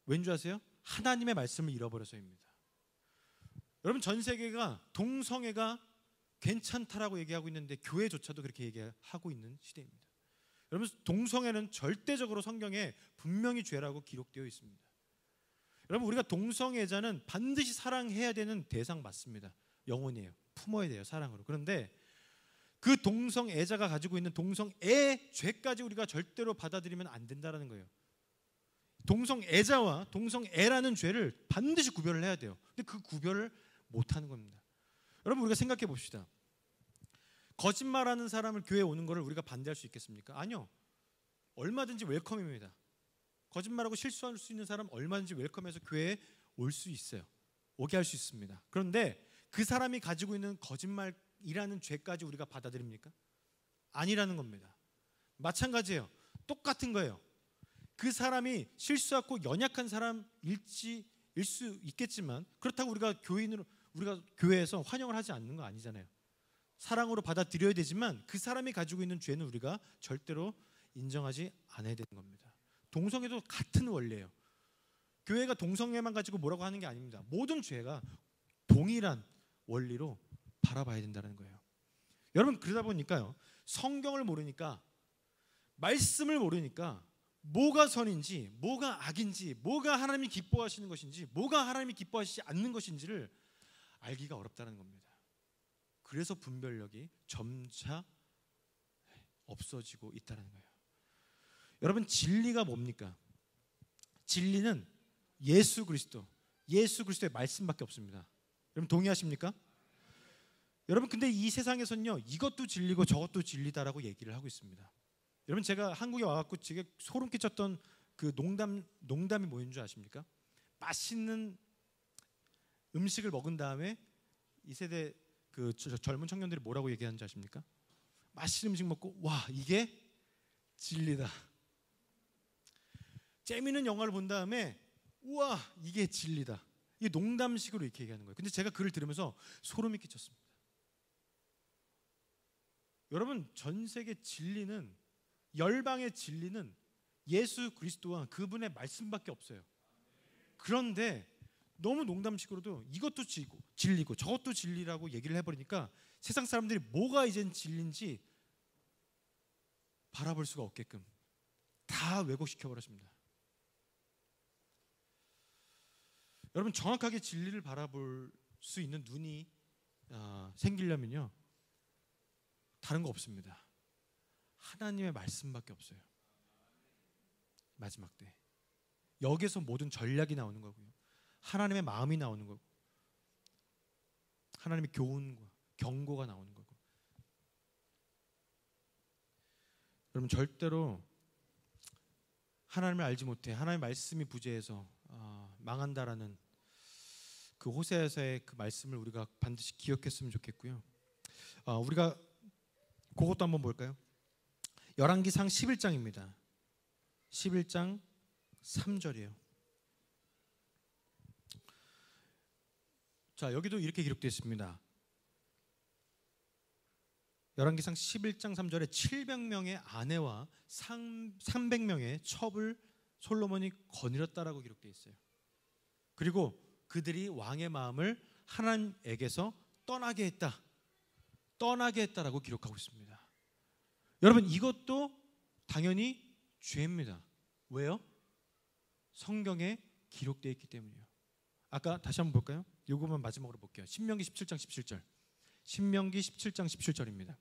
왠 줄 아세요? 하나님의 말씀을 잃어버려서입니다. 여러분, 전 세계가 동성애가 괜찮다라고 얘기하고 있는데 교회조차도 그렇게 얘기하고 있는 시대입니다. 여러분, 동성애는 절대적으로 성경에 분명히 죄라고 기록되어 있습니다. 여러분, 우리가 동성애자는 반드시 사랑해야 되는 대상 맞습니다. 영혼이에요. 품어야 돼요, 사랑으로. 그런데 그 동성애자가 가지고 있는 동성애 죄까지 우리가 절대로 받아들이면 안 된다는 거예요. 동성애자와 동성애라는 죄를 반드시 구별을 해야 돼요. 근데 그 구별을 못하는 겁니다. 여러분, 우리가 생각해 봅시다. 거짓말하는 사람을 교회에 오는 것을 우리가 반대할 수 있겠습니까? 아니요. 얼마든지 웰컴입니다. 거짓말하고 실수할 수 있는 사람 얼마든지 웰컴해서 교회에 올 수 있어요. 오게 할 수 있습니다. 그런데 그 사람이 가지고 있는 거짓말이라는 죄까지 우리가 받아들입니까? 아니라는 겁니다. 마찬가지예요. 똑같은 거예요. 그 사람이 실수하고 연약한 사람일 수 있겠지만 그렇다고 우리가 교회에서 환영을 하지 않는 거 아니잖아요. 사랑으로 받아들여야 되지만 그 사람이 가지고 있는 죄는 우리가 절대로 인정하지 않아야 되는 겁니다. 동성애도 같은 원리예요. 교회가 동성애만 가지고 뭐라고 하는 게 아닙니다. 모든 죄가 동일한 원리로 바라봐야 된다는 거예요. 여러분, 그러다 보니까요, 성경을 모르니까, 말씀을 모르니까 뭐가 선인지 뭐가 악인지, 뭐가 하나님이 기뻐하시는 것인지 뭐가 하나님이 기뻐하시지 않는 것인지를 알기가 어렵다는 겁니다. 그래서 분별력이 점차 없어지고 있다는 거예요. 여러분, 진리가 뭡니까? 진리는 예수 그리스도의 말씀밖에 없습니다. 여러분, 동의하십니까? 여러분, 근데 이 세상에서는요, 이것도 진리고 저것도 진리다라고 얘기를 하고 있습니다. 여러분, 제가 한국에 와갖고 지금 소름 끼쳤던 그 농담이 뭐인 줄 아십니까? 맛있는 음식을 먹은 다음에 이 세대 그 젊은 청년들이 뭐라고 얘기하는지 아십니까? 맛있는 음식 먹고 와, 이게 진리다. 재미있는 영화를 본 다음에 우와, 이게 진리다. 이게 농담식으로 이렇게 얘기하는 거예요. 근데 제가 글을 들으면서 소름이 끼쳤습니다. 여러분, 전 세계 진리는, 열방의 진리는 예수 그리스도와 그분의 말씀밖에 없어요. 그런데 너무 농담식으로도 이것도 진리고 저것도 진리라고 얘기를 해버리니까 세상 사람들이 뭐가 이젠 진리인지 바라볼 수가 없게끔 다 왜곡시켜버렸습니다. 여러분, 정확하게 진리를 바라볼 수 있는 눈이 생기려면요, 다른 거 없습니다. 하나님의 말씀밖에 없어요. 마지막 때 여기서 모든 전략이 나오는 거고요, 하나님의 마음이 나오는 거고, 하나님의 교훈과 경고가 나오는 거고. 여러분, 절대로 하나님을 알지 못해 하나님의 말씀이 부재해서 망한다라는 그 호세아서의 그 말씀을 우리가 반드시 기억했으면 좋겠고요. 우리가 그것도 한번 볼까요? 열왕기상 11장입니다. 11장 3절이에요. 자, 여기도 이렇게 기록되어 있습니다. 열왕기상 11장 3절에 700명의 아내와 300명의 첩을 솔로몬이 거느렸다라고 기록되어 있어요. 그리고 그들이 왕의 마음을 하나님에게서 떠나게 했다라고 기록하고 있습니다. 여러분, 이것도 당연히 죄입니다. 왜요? 성경에 기록되어 있기 때문이에요. 아까 다시 한번 볼까요? 이거만 마지막으로 볼게요. 신명기 17장 17절. 신명기 17장 17절입니다.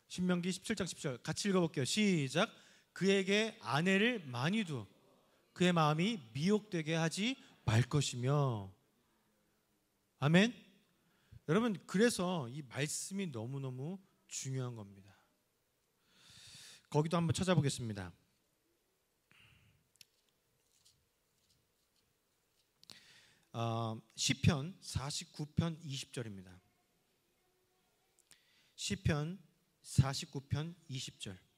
신명기 17장 17절 같이 읽어볼게요. 시작. 그에게 아내를 많이 두 그의 마음이 미혹되게 하지 말 것이며. 아멘. 여러분, 그래서 이 말씀이 너무너무 중요한 겁니다. 거기도 한번 찾아보겠습니다. 시편 49편 20절입니다. 시편 49편 20절.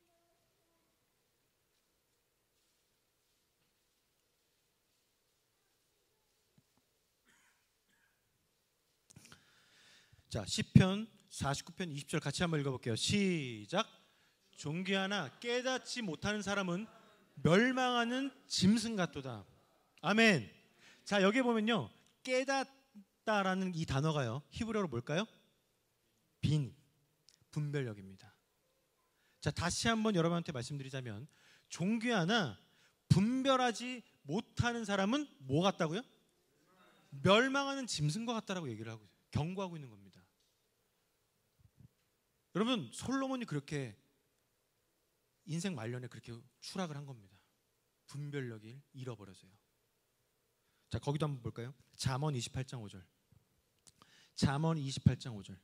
자, 시편 49편 20절 같이 한번 읽어볼게요. 시작. 존귀하나 깨닫지 못하는 사람은 멸망하는 짐승 같도다. 아멘. 자, 여기 보면요, 깨닫다라는 이 단어가요, 히브리어로 뭘까요? 빈, 분별력입니다. 자, 다시 한번 여러분한테 말씀드리자면, 존귀하나 분별하지 못하는 사람은 뭐 같다고요? 멸망하는 짐승과 같다라고 얘기를 하고 있어요. 경고하고 있는 겁니다. 여러분, 솔로몬이 그렇게 인생 말년에 그렇게 추락을 한 겁니다. 분별력을 잃어버려서요. 자, 거기도 한번 볼까요? 잠언 28장 5절. 잠언 28장 5절.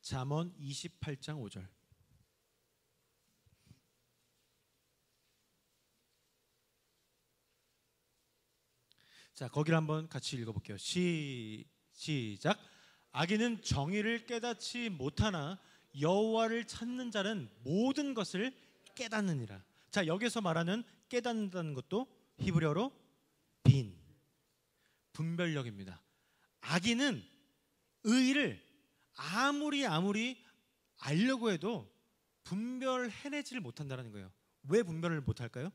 잠언 28장 5절. 자, 거기를 한번 같이 읽어볼게요. 시작. 악인은 정의를 깨닫지 못하나 여호와를 찾는 자는 모든 것을 깨닫느니라. 자, 여기서 말하는 깨닫는다는 것도 히브리어로 빈, 분별력입니다. 악인은 의를 아무리 알려고 해도 분별해내지를 못한다는 거예요. 왜 분별을 못할까요?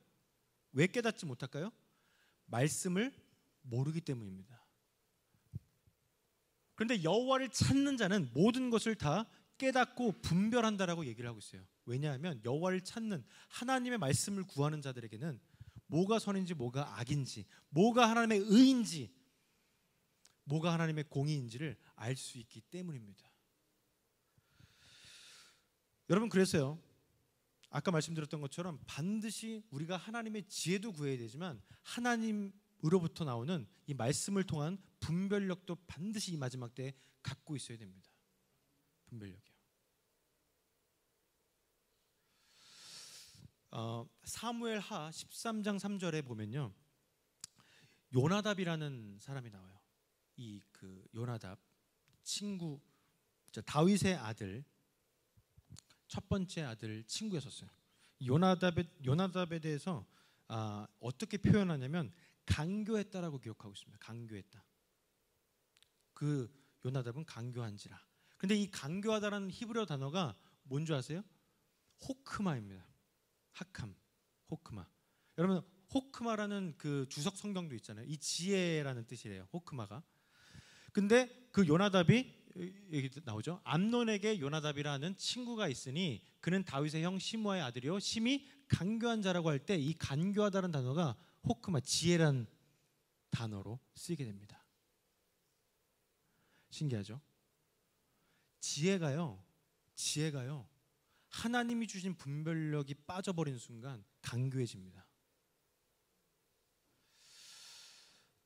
왜 깨닫지 못할까요? 말씀을 모르기 때문입니다. 그런데 여호와를 찾는 자는 모든 것을 다 깨닫고 분별한다라고 얘기를 하고 있어요. 왜냐하면 여호와를 찾는, 하나님의 말씀을 구하는 자들에게는 뭐가 선인지 뭐가 악인지, 뭐가 하나님의 의인지, 뭐가 하나님의 공의인지를 알 수 있기 때문입니다. 여러분, 그래서요, 아까 말씀드렸던 것처럼 반드시 우리가 하나님의 지혜도 구해야 되지만 하나님으로부터 나오는 이 말씀을 통한 분별력도 반드시 이 마지막 때에 갖고 있어야 됩니다. 분별력이요. 사무엘하 13장 3절에 보면요, 요나답이라는 사람이 나와요. 이 그 요나답 친구, 다윗의 아들, 첫 번째 아들 친구였었어요. 요나답에 대해서 어떻게 표현하냐면 강교했다라고 기억하고 있습니다. 강교했다. 그 요나답은 강교한지라. 근데 이 강교하다라는 히브리어 단어가 뭔지 아세요? 호크마입니다. 하캄, 호크마. 여러분, 호크마라는 그 주석 성경도 있잖아요. 이 지혜라는 뜻이래요. 호크마가. 근데 그 요나답이, 여기 나오죠. 암논에게 요나답이라는 친구가 있으니 그는 다윗의 형 시므아의 아들이요 심히 간교한 자라고 할 때 이 간교하다는 단어가 호크마, 지혜란 단어로 쓰이게 됩니다. 신기하죠? 지혜가요 하나님이 주신 분별력이 빠져버린 순간 간교해집니다.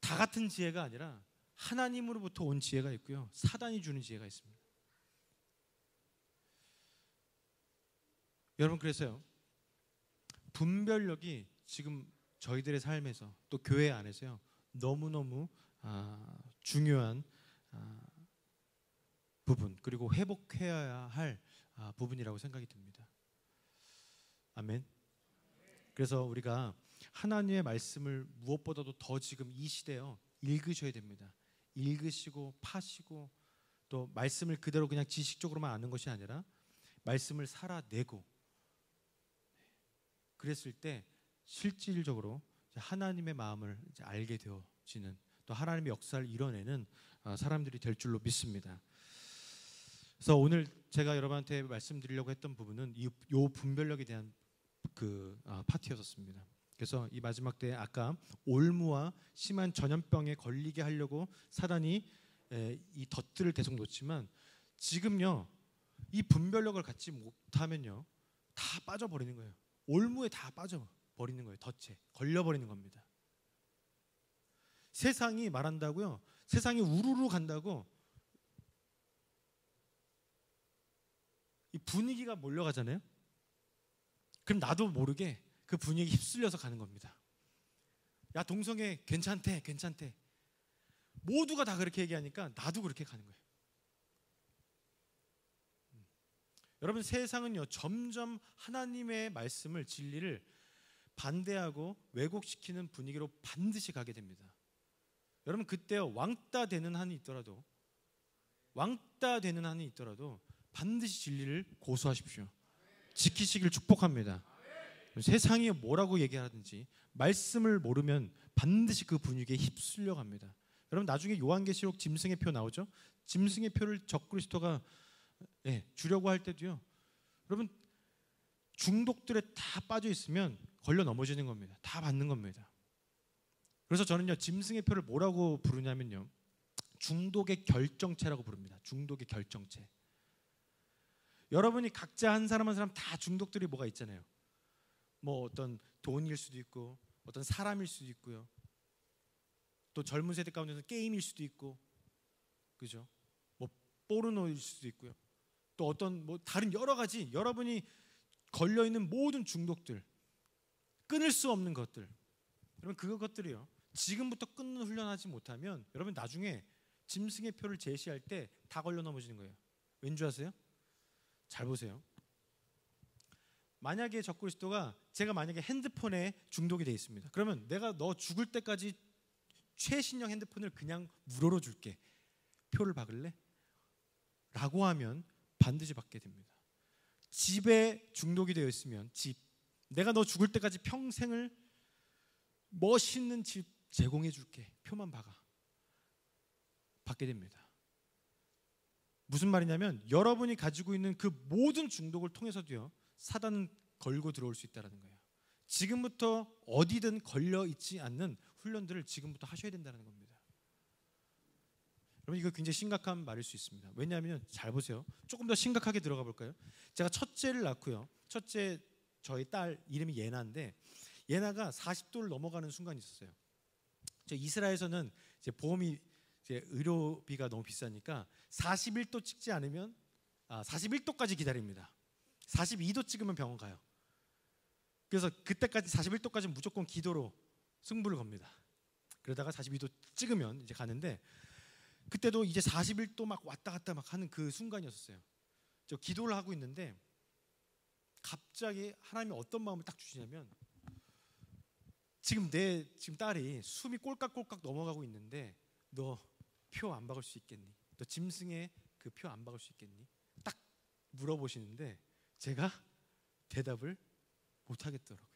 다 같은 지혜가 아니라 하나님으로부터 온 지혜가 있고요, 사단이 주는 지혜가 있습니다. 여러분, 그래서요, 분별력이 지금 저희들의 삶에서 또 교회 안에서요 너무너무 중요한 부분, 그리고 회복해야 할 부분이라고 생각이 듭니다. 아멘. 그래서 우리가 하나님의 말씀을 무엇보다도 더 지금 이 시대요 읽으셔야 됩니다. 읽으시고 파시고 또 말씀을 그대로 그냥 지식적으로만 아는 것이 아니라 말씀을 살아내고, 그랬을 때 실질적으로 하나님의 마음을 이제 알게 되어지는, 또 하나님의 역사를 이뤄내는 사람들이 될 줄로 믿습니다. 그래서 오늘 제가 여러분한테 말씀드리려고 했던 부분은 이 분별력에 대한 그 파트였었습니다. 그래서 이 마지막 때에 아까 올무와 심한 전염병에 걸리게 하려고 사단이 이 덫들을 계속 놓지만, 지금요 이 분별력을 갖지 못하면요 다 빠져버리는 거예요. 올무에 다 빠져버리는 거예요. 덫에 걸려버리는 겁니다. 세상이 말한다고요, 세상이 우르르 간다고 이 분위기가 몰려가잖아요. 그럼 나도 모르게 그 분위기에 휩쓸려서 가는 겁니다. 야 동성애 괜찮대 괜찮대, 모두가 다 그렇게 얘기하니까 나도 그렇게 가는 거예요. 여러분, 세상은요 점점 하나님의 말씀을, 진리를 반대하고 왜곡시키는 분위기로 반드시 가게 됩니다. 여러분, 그때요 왕따 되는 한이 있더라도 반드시 진리를 고수하십시오. 지키시길 축복합니다. 세상이 뭐라고 얘기하든지 말씀을 모르면 반드시 그 분위기에 휩쓸려 갑니다. 여러분, 나중에 요한계시록 짐승의 표 나오죠? 짐승의 표를 적그리스도가 주려고 할 때도요, 여러분 중독들에 다 빠져 있으면 걸려 넘어지는 겁니다. 다 받는 겁니다. 그래서 저는요 짐승의 표를 뭐라고 부르냐면요, 중독의 결정체라고 부릅니다. 중독의 결정체. 여러분이 각자 한 사람 한 사람 다 중독들이 뭐가 있잖아요. 뭐 어떤 돈일 수도 있고, 어떤 사람일 수도 있고요, 또 젊은 세대 가운데서 게임일 수도 있고, 그죠? 뭐 포르노일 수도 있고요, 또 어떤 뭐 다른 여러 가지 여러분이 걸려 있는 모든 중독들, 끊을 수 없는 것들, 여러분 그것들이요 지금부터 끊는 훈련하지 못하면 여러분 나중에 짐승의 표를 제시할 때 다 걸려 넘어지는 거예요. 왠지 아세요? 잘 보세요. 만약에 적그리스도가, 제가 만약에 핸드폰에 중독이 돼 있습니다. 그러면 내가 너 죽을 때까지 최신형 핸드폰을 그냥 무료로 줄게, 표를 박을래? 라고 하면 반드시 받게 됩니다. 집에 중독이 되어 있으면 집, 내가 너 죽을 때까지 평생을 멋있는 집 제공해 줄게, 표만 박아, 받게 됩니다. 무슨 말이냐면 여러분이 가지고 있는 그 모든 중독을 통해서도요 사단은 걸고 들어올 수 있다는 거예요. 지금부터 어디든 걸려 있지 않는 훈련들을 지금부터 하셔야 된다는 겁니다. 여러분, 이거 굉장히 심각한 말일 수 있습니다. 왜냐하면 잘 보세요. 조금 더 심각하게 들어가 볼까요? 제가 첫째를 낳고요, 첫째 저희 딸 이름이 예나인데, 예나가 40도를 넘어가는 순간이 있었어요. 저 이스라엘에서는 이제 보험이, 이제 의료비가 너무 비싸니까 41도 찍지 않으면 41도까지 기다립니다. 42도 찍으면 병원 가요. 그래서 그때까지 41도까지 무조건 기도로 승부를 겁니다. 그러다가 42도 찍으면 이제 가는데, 그때도 이제 41도 막 왔다 갔다 막 하는 그 순간이었어요. 저 기도를 하고 있는데 갑자기 하나님이 어떤 마음을 딱 주시냐면, 지금 딸이 숨이 꼴깍꼴깍 넘어가고 있는데 너 표 안 박을 수 있겠니? 너 짐승의 그 표 안 박을 수 있겠니? 딱 물어보시는데 제가 대답을 못 하겠더라고요.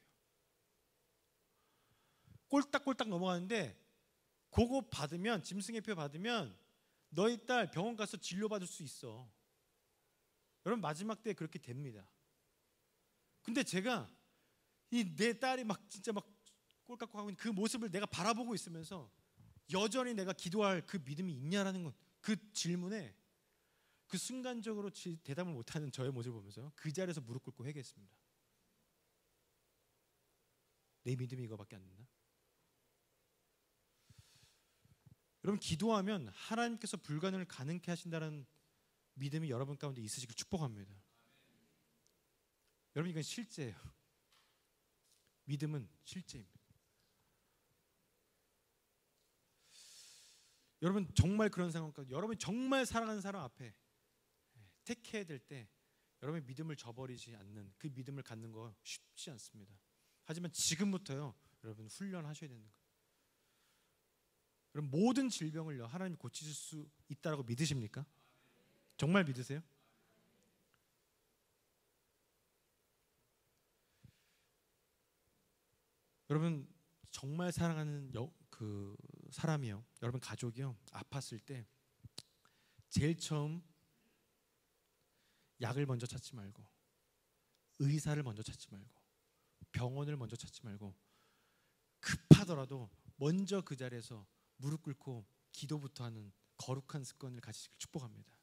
꼴딱꼴딱 넘어가는데 그거 받으면, 짐승의 표 받으면 너희 딸 병원 가서 진료받을 수 있어. 여러분, 마지막 때 그렇게 됩니다. 근데 제가 이 내 딸이 막 진짜 막 꼴깍꼴깍 하고 있는 그 모습을 내가 바라보고 있으면서 여전히 내가 기도할 그 믿음이 있냐라는 것, 그 질문에 그 순간적으로 대답을 못하는 저의 모습을 보면서 그 자리에서 무릎 꿇고 회개했습니다. 내 믿음이 이거밖에 안 된다. 여러분, 기도하면 하나님께서 불가능을 가능케 하신다는 믿음이 여러분 가운데 있으시길 축복합니다. 여러분, 이건 실제예요. 믿음은 실제입니다. 여러분 정말 그런 상황까지 여러분이 정말 사랑하는 사람 앞에 택해야 될 때 여러분의 믿음을 저버리지 않는 그 믿음을 갖는 거 쉽지 않습니다. 하지만 지금부터요 여러분 훈련하셔야 되는 거예요. 그럼 모든 질병을요 하나님이 고치실 수 있다라고 믿으십니까? 정말 믿으세요? 여러분 정말 사랑하는 그 사람이요, 여러분 가족이요 아팠을 때 제일 처음 약을 먼저 찾지 말고 의사를 먼저 찾지 말고 병원을 먼저 찾지 말고 급하더라도 먼저 그 자리에서 무릎 꿇고 기도부터 하는 거룩한 습관을 가지시길 축복합니다.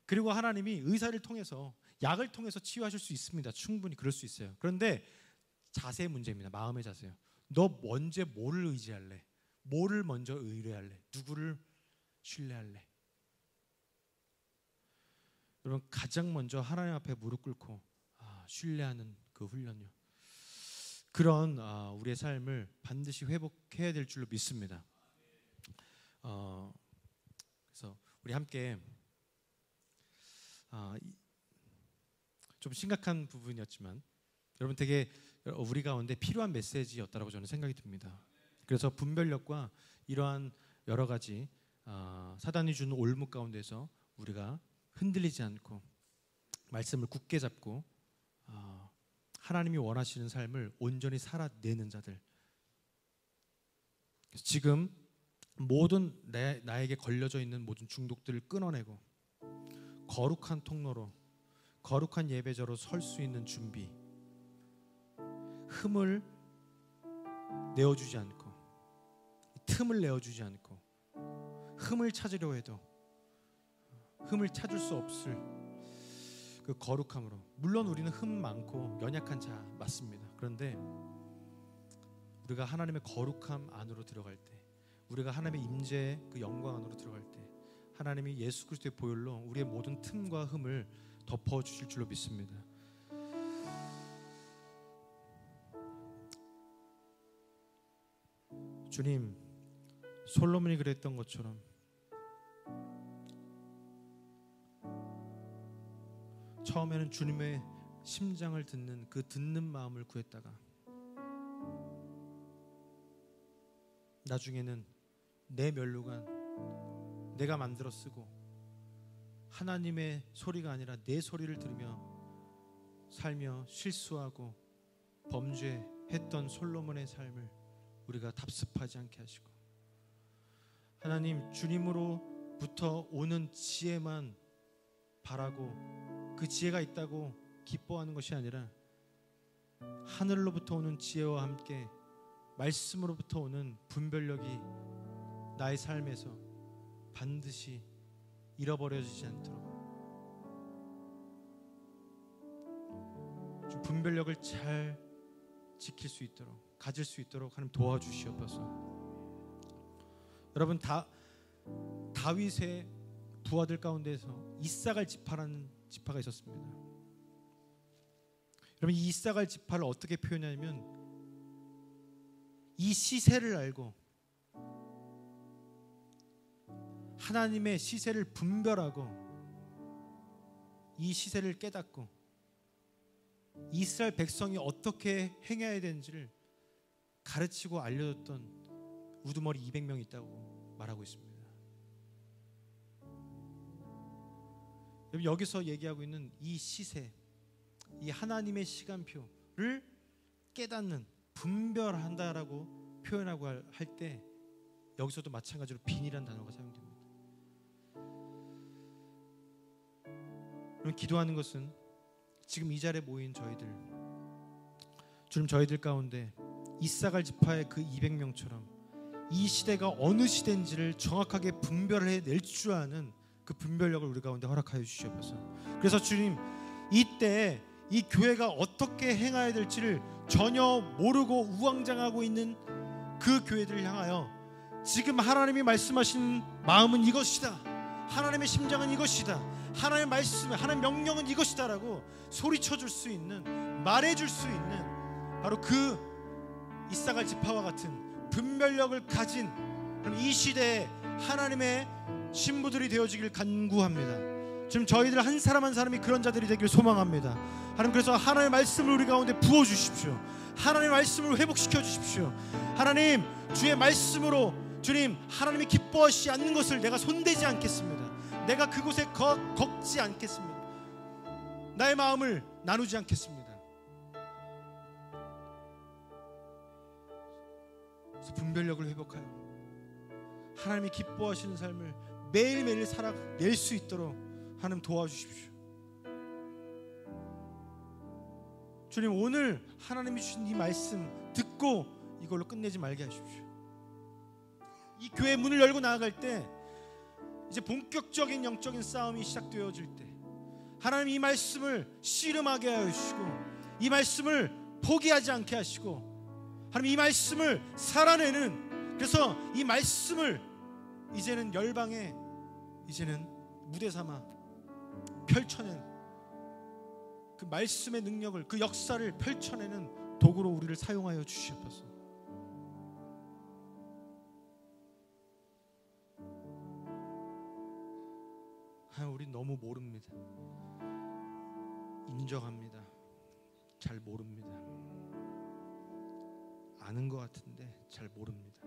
그리고 하나님이 의사를 통해서 약을 통해서 치유하실 수 있습니다. 충분히 그럴 수 있어요. 그런데 자세의 문제입니다. 마음의 자세요. 너 먼저 뭐를 의지할래? 뭐를 먼저 의뢰할래? 누구를 신뢰할래? 여러분 가장 먼저 하나님 앞에 무릎 꿇고 신뢰하는 그 훈련이요. 그런 우리의 삶을 반드시 회복해야 될 줄로 믿습니다. 그래서 우리 함께 좀 심각한 부분이었지만 여러분 되게 우리 가운데 필요한 메시지였다고 저는 생각이 듭니다. 그래서 분별력과 이러한 여러 가지 사단이 주는 올무 가운데서 우리가 흔들리지 않고 말씀을 굳게 잡고 하나님이 원하시는 삶을 온전히 살아내는 자들, 지금 모든 나에게 걸려져 있는 모든 중독들을 끊어내고 거룩한 통로로 거룩한 예배자로 설 수 있는 준비, 흠을 내어주지 않고 틈을 내어주지 않고 흠을 찾으려 해도 흠을 찾을 수 없을 그 거룩함으로, 물론 우리는 흠 많고 연약한 자 맞습니다. 그런데 우리가 하나님의 거룩함 안으로 들어갈 때, 우리가 하나님의 임재의 그 영광 안으로 들어갈 때 하나님이 예수 그리스도의 보혈로 우리의 모든 틈과 흠을 덮어주실 줄로 믿습니다. 주님, 솔로몬이 그랬던 것처럼 처음에는 주님의 심장을 듣는 그 듣는 마음을 구했다가 나중에는 내 멸류관 내가 만들어 쓰고 하나님의 소리가 아니라 내 소리를 들으며 살며 실수하고 범죄했던 솔로몬의 삶을 우리가 답습하지 않게 하시고, 하나님 주님으로부터 오는 지혜만 바라고 그 지혜가 있다고 기뻐하는 것이 아니라 하늘로부터 오는 지혜와 함께 말씀으로부터 오는 분별력이 나의 삶에서 반드시 잃어버려지지 않도록 좀 분별력을 잘 지킬 수 있도록 가질 수 있도록 하나님 도와주시옵소서. 여러분 다윗의 부하들 가운데서 이사갈 지파라는 지파가 있었습니다. 여러분 이 이사갈 지파를 어떻게 표현하냐면 이 시세를 알고 하나님의 시세를 분별하고 이 시세를 깨닫고 이스라엘 백성이 어떻게 행해야 되는지를 가르치고 알려줬던 우두머리 200명이 있다고 말하고 있습니다. 여기서 얘기하고 있는 이 시세, 이 하나님의 시간표를 깨닫는, 분별한다라고 표현하고 할 때 여기서도 마찬가지로 빈이라는 단어가 사용됩니다. 그럼 기도하는 것은 지금 이 자리에 모인 저희들, 주님 저희들 가운데 이사갈 지파의 그 200명처럼 이 시대가 어느 시대인지를 정확하게 분별해낼 줄 아는 그 분별력을 우리 가운데 허락하여 주시옵소서. 그래서 주님 이때 이 교회가 어떻게 행해야 될지를 전혀 모르고 우왕좌왕하고 있는 그 교회들을 향하여 지금 하나님이 말씀하신 마음은 이것이다, 하나님의 심장은 이것이다, 하나님의 말씀, 하나님의 명령은 이것이다 라고 소리쳐줄 수 있는, 말해줄 수 있는 바로 그 이사갈 지파와 같은 분별력을 가진 이 시대에 하나님의 신부들이 되어지길 간구합니다. 지금 저희들 한 사람 한 사람이 그런 자들이 되길 소망합니다. 하나님, 그래서 하나님의 말씀을 우리 가운데 부어주십시오. 하나님의 말씀을 회복시켜 주십시오. 하나님, 주의 말씀으로 주님, 하나님이 기뻐하시지 않는 것을 내가 손대지 않겠습니다. 내가 그곳에 걷지 않겠습니다. 나의 마음을 나누지 않겠습니다. 그래서 분별력을 회복하여 하나님이 기뻐하시는 삶을 매일매일 살아낼 수 있도록 하나님 도와주십시오. 주님, 오늘 하나님이 주신 이 말씀 듣고 이걸로 끝내지 말게 하십시오. 이 교회 문을 열고 나아갈 때 이제 본격적인 영적인 싸움이 시작되어질 때 하나님 이 말씀을 씨름하게 하시고 이 말씀을 포기하지 않게 하시고 하나님 이 말씀을 살아내는, 그래서 이 말씀을 이제는 열방에 이제는 무대 삼아 펼쳐낸 그 말씀의 능력을, 그 역사를 펼쳐내는 도구로 우리를 사용하여 주시옵소서. 우리 너무 모릅니다. 인정합니다. 잘 모릅니다. 아는 것 같은데 잘 모릅니다.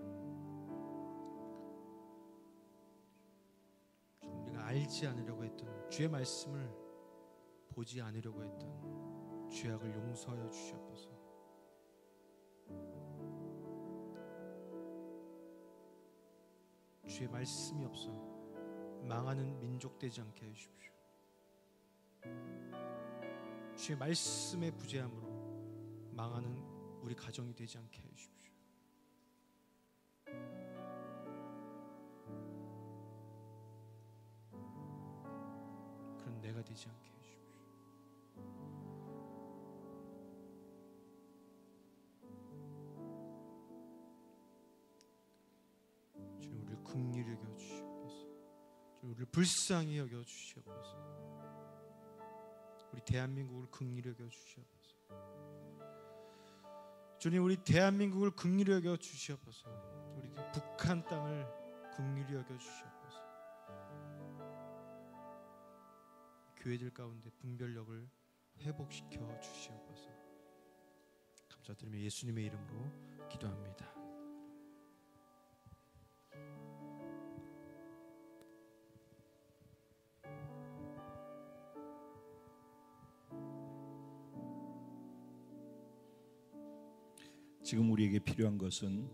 우리가 알지 않으려고 했던 주의 말씀을 보지 않으려고 했던 죄악을 용서하여 주시옵소서. 주의 말씀이 없어 망하는 민족 되지 않게 해주십시오. 주의 말씀의 부재함으로 망하는 우리 가정이 되지 않게 해주십시오. 그런 내가 되지 않게 해주십시오. 주님, 우리를 긍휼히 여겨 주시옵소서. 주님, 우리를 불쌍히 여겨 주시옵소서. 우리 대한민국을 긍휼히 여겨 주시옵소서. 주님, 우리 대한민국을 긍휼히 여겨 주시옵소서. 우리 북한 땅을 긍휼히 여겨 주시옵소서. 교회들 가운데 분별력을 회복시켜 주시옵소서. 감사드리며 예수님의 이름으로 기도합니다. 지금 우리에게 필요한 것은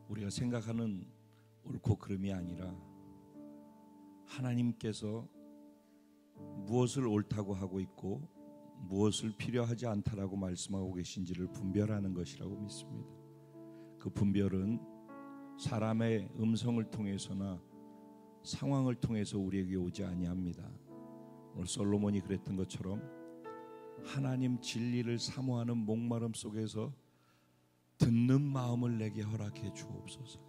우리가 생각하는 옳고 그름이 아니라 하나님께서 무엇을 옳다고 하고 있고 무엇을 필요하지 않다라고 말씀하고 계신지를 분별하는 것이라고 믿습니다. 그 분별은 사람의 음성을 통해서나 상황을 통해서 우리에게 오지 아니합니다. 오늘 솔로몬이 그랬던 것처럼 하나님 진리를 사모하는 목마름 속에서 듣는 마음을 내게 허락해 주옵소서.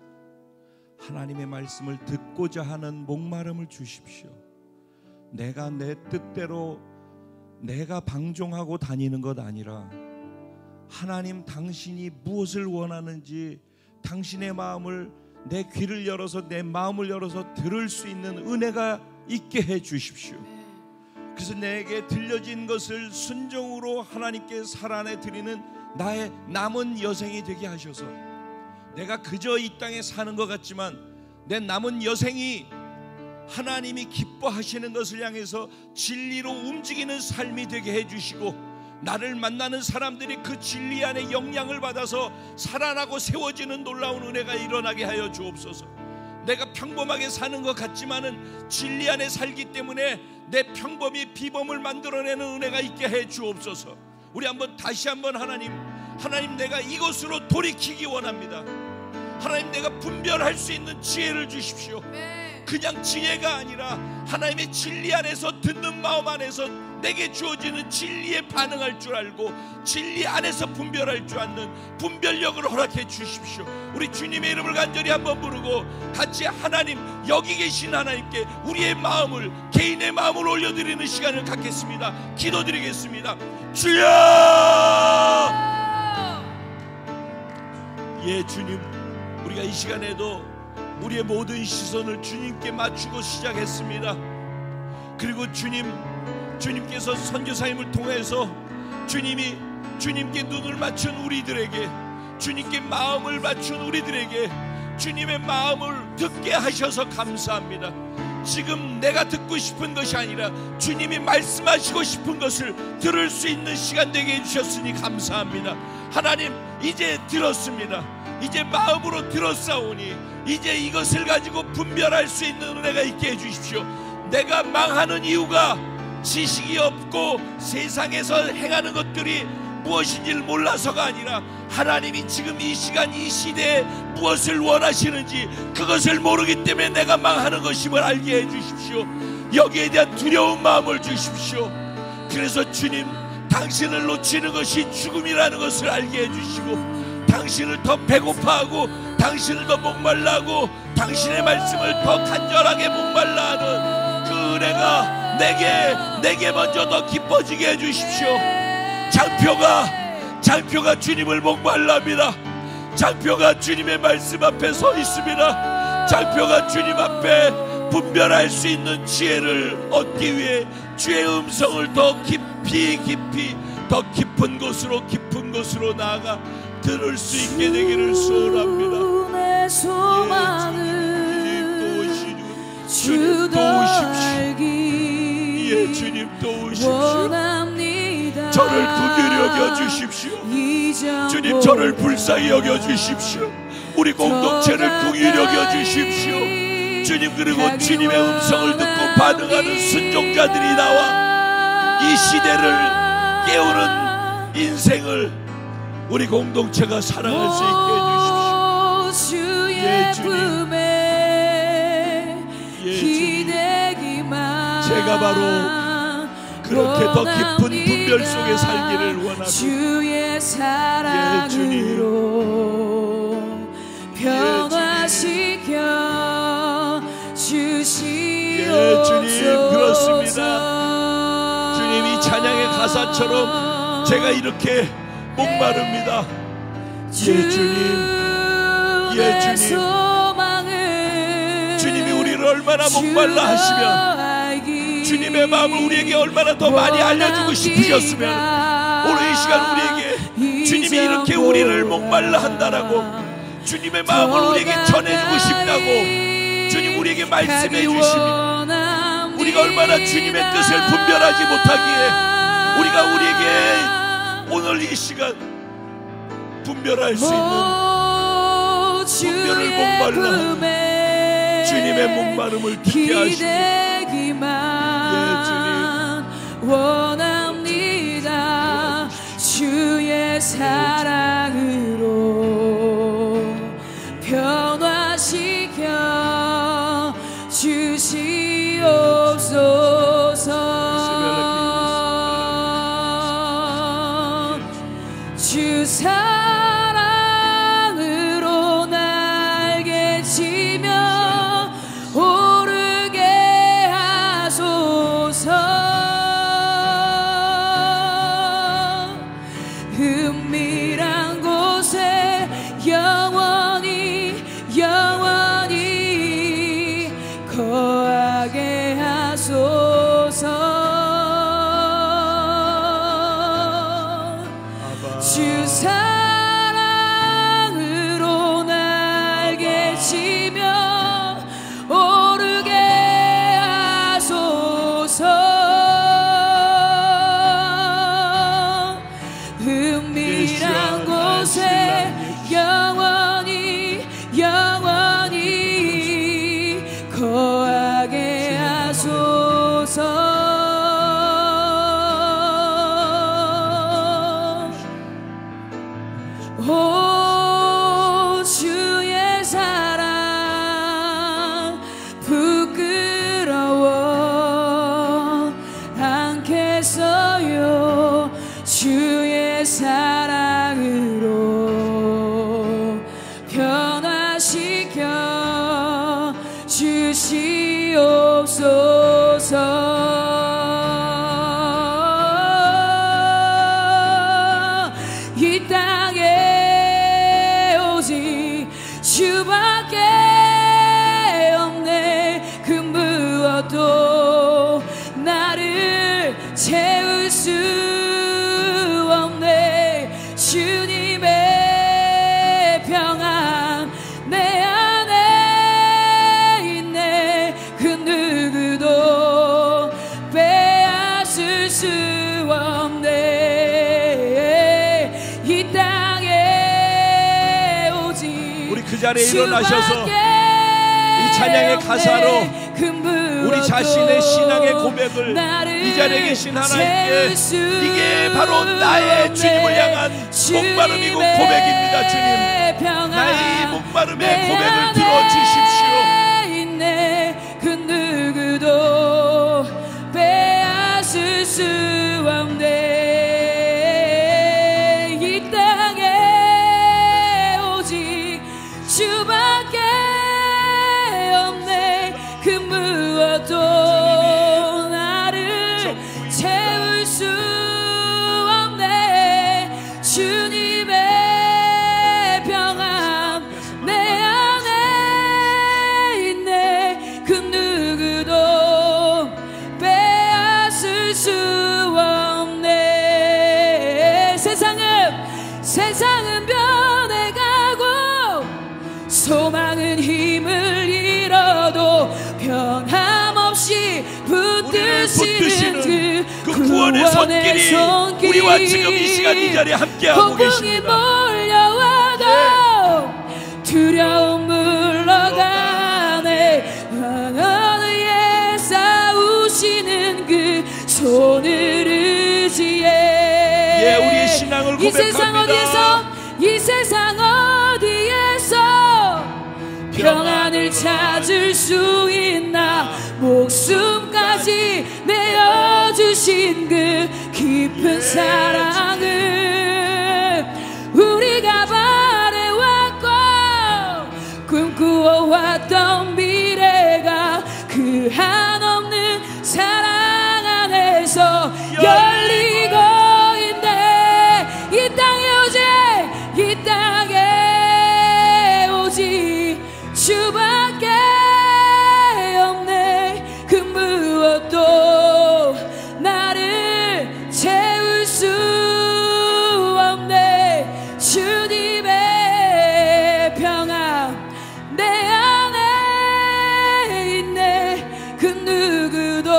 하나님의 말씀을 듣고자 하는 목마름을 주십시오. 내가 내 뜻대로 내가 방종하고 다니는 것 아니라 하나님 당신이 무엇을 원하는지 당신의 마음을, 내 귀를 열어서 내 마음을 열어서 들을 수 있는 은혜가 있게 해 주십시오. 그래서 내게 들려진 것을 순종으로 하나님께 살아내 드리는 나의 남은 여생이 되게 하셔서 내가 그저 이 땅에 사는 것 같지만 내 남은 여생이 하나님이 기뻐하시는 것을 향해서 진리로 움직이는 삶이 되게 해주시고 나를 만나는 사람들이 그 진리 안에 영향을 받아서 살아나고 세워지는 놀라운 은혜가 일어나게 하여 주옵소서. 내가 평범하게 사는 것 같지만은 진리 안에 살기 때문에 내 평범이 비범을 만들어내는 은혜가 있게 해 주옵소서. 우리 다시 한번 하나님 내가 이것으로 돌이키기 원합니다. 하나님, 내가 분별할 수 있는 지혜를 주십시오. 그냥 지혜가 아니라 하나님의 진리 안에서 듣는 마음 안에서 내게 주어지는 진리에 반응할 줄 알고 진리 안에서 분별할 줄 아는 분별력을 허락해 주십시오. 우리 주님의 이름을 간절히 한번 부르고 같이 하나님, 여기 계신 하나님께 우리의 마음을, 개인의 마음을 올려드리는 시간을 갖겠습니다. 기도드리겠습니다. 주여! 예, 주님, 우리가 이 시간에도 우리의 모든 시선을 주님께 맞추고 시작했습니다. 그리고 주님께서 선교사님을 통해서 주님께 눈을 맞춘 우리들에게, 주님께 마음을 맞춘 우리들에게 주님의 마음을 듣게 하셔서 감사합니다. 지금 내가 듣고 싶은 것이 아니라 주님이 말씀하시고 싶은 것을 들을 수 있는 시간 되게 해주셨으니 감사합니다. 하나님, 이제 들었습니다. 이제 마음으로 들었사오니 이제 이것을 가지고 분별할 수 있는 은혜가 있게 해주십시오. 내가 망하는 이유가 지식이 없고 세상에서 행하는 것들이 무엇인지를 몰라서가 아니라 하나님이 지금 이 시간 이 시대에 무엇을 원하시는지 그것을 모르기 때문에 내가 망하는 것임을 알게 해주십시오. 여기에 대한 두려운 마음을 주십시오. 그래서 주님, 당신을 놓치는 것이 죽음이라는 것을 알게 해주시고 당신을 더 배고파하고 당신을 더 목말라하고 당신의 말씀을 더 간절하게 목말라하는 그 은혜가 내게 먼저 더 기뻐지게 해주십시오. 장표가 주님을 목말라합니다. 장표가 주님의 말씀 앞에 서 있습니다. 장표가 주님 앞에 분별할 수 있는 지혜를 얻기 위해 주의 음성을 더 깊이 더 깊은 곳으로 나아가 들을 수 있게 되기를 소원합니다. 주님 또 오십시오. 예, 주님 또 오십시오. 저를 긍휼히 여겨주십시오. 주님, 저를 불쌍히 여겨주십시오. 우리 공동체를 긍휼히 여겨주십시오. 주님, 그리고 주님의 음성을 듣고 반응하는 순종자들이 나와 이 시대를 깨우는 인생을 우리 공동체가 살아갈 수 있게 해주십시오. 예, 주님. 제가 바로 그렇게 더 깊은 분별 속에 살기를 원합니다. 주의 사랑으로 변화시켜 주시옵소서. 예, 주님, 그렇습니다. 주님, 이 찬양의 가사처럼 제가 이렇게 목마릅니다. 예, 주님. 예, 주님. 주님이 우리를 얼마나 목말라 하시면 주님의 마음을 우리에게 얼마나 더 많이 알려주고 싶으셨으면 오늘 이 시간 우리에게 주님이 이렇게 우리를 목말라 한다라고 주님의 마음을 우리에게 전해주고 싶다고 주님 우리에게 말씀해 주십니다. 우리가 얼마나 주님의 뜻을 분별하지 못하기에 우리가 우리에게 오늘 이 시간 분별할 수 있는 분별을 목말라 하는 주님의 목마름을 듣게 하시고 원합니다. 주의 사랑으로 변화시켜 주시옵소서. 주 사랑으로 날개 치며 오르게 하소서. 은밀한 곳에 영원히 거하게 하소서. 주 사랑으로 날개 치며 오르게 하소서. 은밀한 곳에 영원히 거하게 하소서. 변화시키소서. 주의 사랑으로 변화시켜 주시옵소서. 이 땅에 오직 주밖에 없네. 그 무엇도 나를 채울 수 없네. 주님의 평안 내 안에 있네. 그 누구도 빼앗을 수 없네. 이 땅에 오직 우리 그 자리에 일어나셔서 이 찬양의 가사로 우리 자신의 신앙의 고백을 이 자리에 계신 하나님께, 이게 바로 나의 주님을 향한 목마름이고 고백입니다. 주님, 나의 목마름의 고백을 들어주십시오. 그 누구도 빼앗을 수 없네. 이 땅에 오직 주밖에 없네. 그 무엇도 나를 채울 수 없네. 주님의 평안 내 안에 있네. 그 누구도 빼앗을 수 없네. 세상은 변해가고 소망은 힘을 잃어도 변함없이 붙드시는 그 구원의 손길이 우리와 지금 이 시간 이 자리에 함께하고 계십니다. 몰려와도 두려움 물러가네. 하늘에 싸우시는 그 손을 의지해. 우리의 신앙을 고백합니다. 이 세상 어디에서 평안을 찾을 수 있나. 목숨까지 내어주신 그 깊은 사랑을 우리가 바래왔고 꿈꾸어왔던 미래가 그 한없는 사랑 안에서 열리고 있네. 이 땅에 오직 주밖에 없네. 그 무엇도 나를 채울 수 없네. 주님의 평안 내 안에 있네. 그 누구도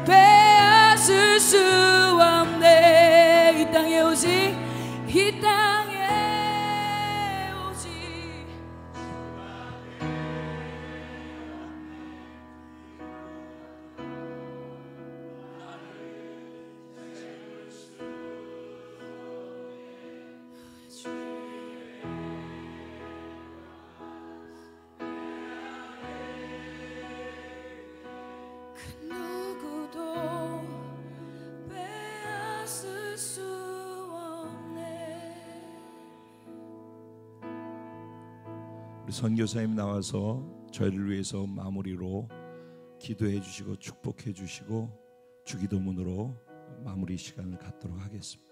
빼앗을 수 없네. 이 땅에 오직 선교사님 나와서 저희를 위해서 마무리로 기도해 주시고 축복해 주시고 주기도문으로 마무리 시간을 갖도록 하겠습니다.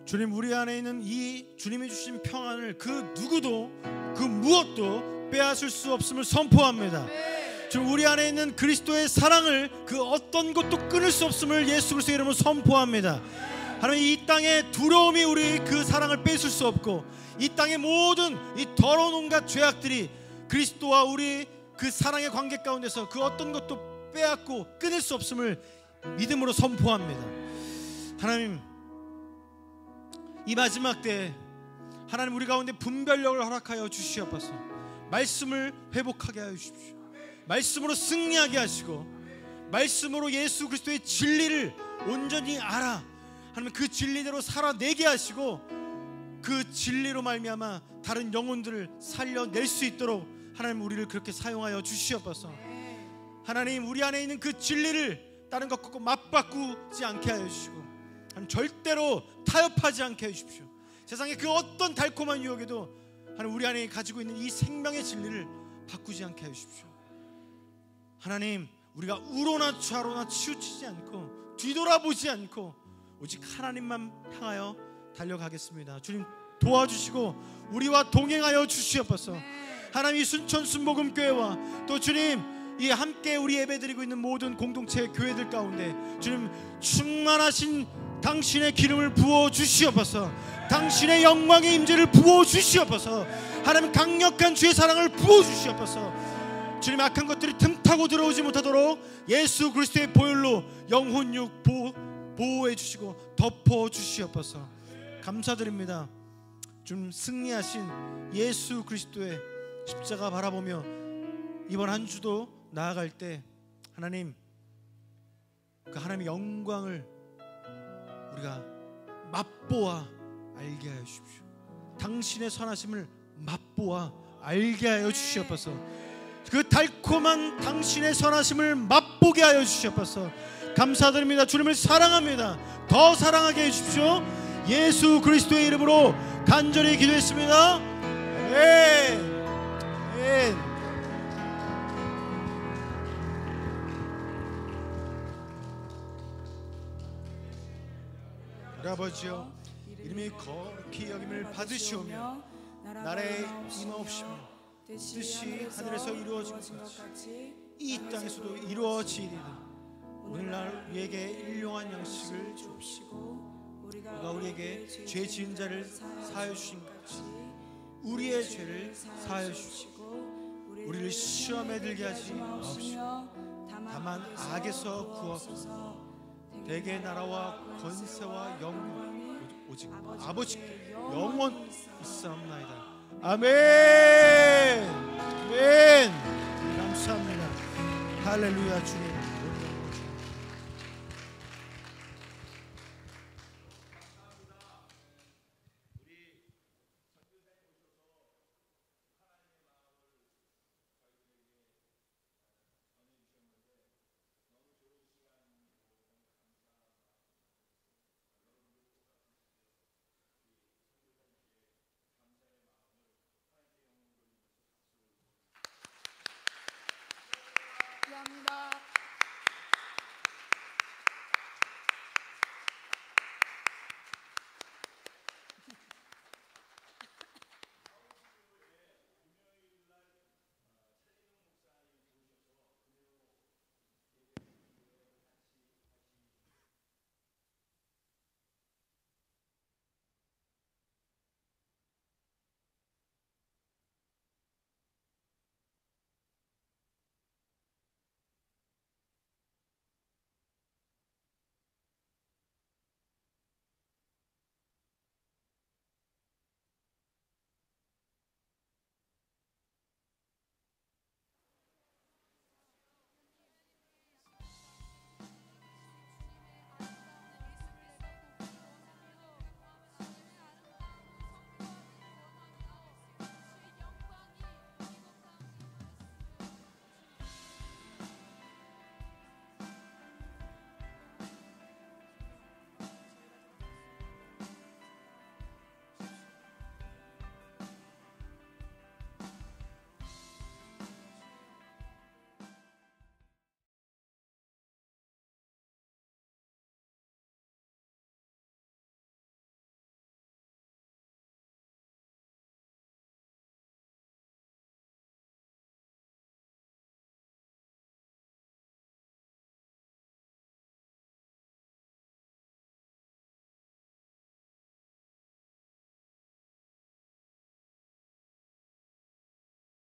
주님, 우리 안에 있는 이 주님이 주신 평안을 그 누구도 그 무엇도 빼앗을 수 없음을 선포합니다. 지금 우리 안에 있는 그리스도의 사랑을 그 어떤 것도 끊을 수 없음을 예수 그리스도의 이름으로 선포합니다. 하나님, 이 땅의 두려움이 우리 그 사랑을 뺏을 수 없고 이 땅의 모든 이 더러운 온갖 죄악들이 그리스도와 우리 그 사랑의 관계 가운데서 그 어떤 것도 빼앗고 끊을 수 없음을 믿음으로 선포합니다. 하나님, 이 마지막 때 하나님 우리 가운데 분별력을 허락하여 주시옵소서. 말씀을 회복하게 하여 주십시오. 말씀으로 승리하게 하시고 말씀으로 예수 그리스도의 진리를 온전히 알아 하나님 그 진리대로 살아내게 하시고 그 진리로 말미암아 다른 영혼들을 살려낼 수 있도록 하나님 우리를 그렇게 사용하여 주시옵소서. 하나님, 우리 안에 있는 그 진리를 다른 것과 맞바꾸지 않게 하여 주시고 하나님 절대로 타협하지 않게 해 주십시오. 세상의 그 어떤 달콤한 유혹에도 하나님 우리 안에 가지고 있는 이 생명의 진리를 바꾸지 않게 해 주십시오. 하나님 우리가 우로나 좌로나 치우치지 않고 뒤돌아보지 않고 오직 하나님만 향하여 달려가겠습니다. 주님 도와주시고 우리와 동행하여 주시옵소서. 하나님 이 순천 순복음교회와 또 주님 이 함께 우리 예배드리고 있는 모든 공동체 교회들 가운데 주님 충만하신 당신의 기름을 부어 주시옵소서. 당신의 영광의 임재를 부어 주시옵소서. 하나님 강력한 주의 사랑을 부어 주시옵소서. 주님 악한 것들이 틈타고 들어오지 못하도록 예수 그리스도의 보혈로 영혼 육 보호해 주시고 덮어 주시옵소서. 감사드립니다. 좀 승리하신 예수 그리스도의 십자가 바라보며 이번 한 주도 나아갈 때 하나님 그 하나님의 영광을 우리가 맛보아 알게 하여 주십시오. 당신의 선하심을 맛보아 알게 하여 주시옵소서. 그 달콤한 당신의 선하심을 맛보게 하여 주시옵소서. 감사드립니다. 주님을 사랑합니다. 더 사랑하게 해 주십시오. 예수 그리스도의 이름으로 간절히 기도했습니다. 아멘. 아멘. 우리 아버지여 이름이 거룩히 여김을 받으시오며 나라에 임하옵시며 뜻이 하늘에서 이루어진 것 같이 이 땅에서도 이루어지리이다. 오늘날 우리에게 일용할 양식을 주옵시고 우리가 우리에게 죄 지은 자를 사하여 주신 것 같이 우리의 죄를 사하여 주시고 우리를 시험에 들게 하지 마옵시며 다만 악에서 구하옵소서. 대개 나라와 권세와 영광 오직 아버지께 영원 있사옵나이다. 아멘. 아멘. 감사합니다. 할렐루야. 주님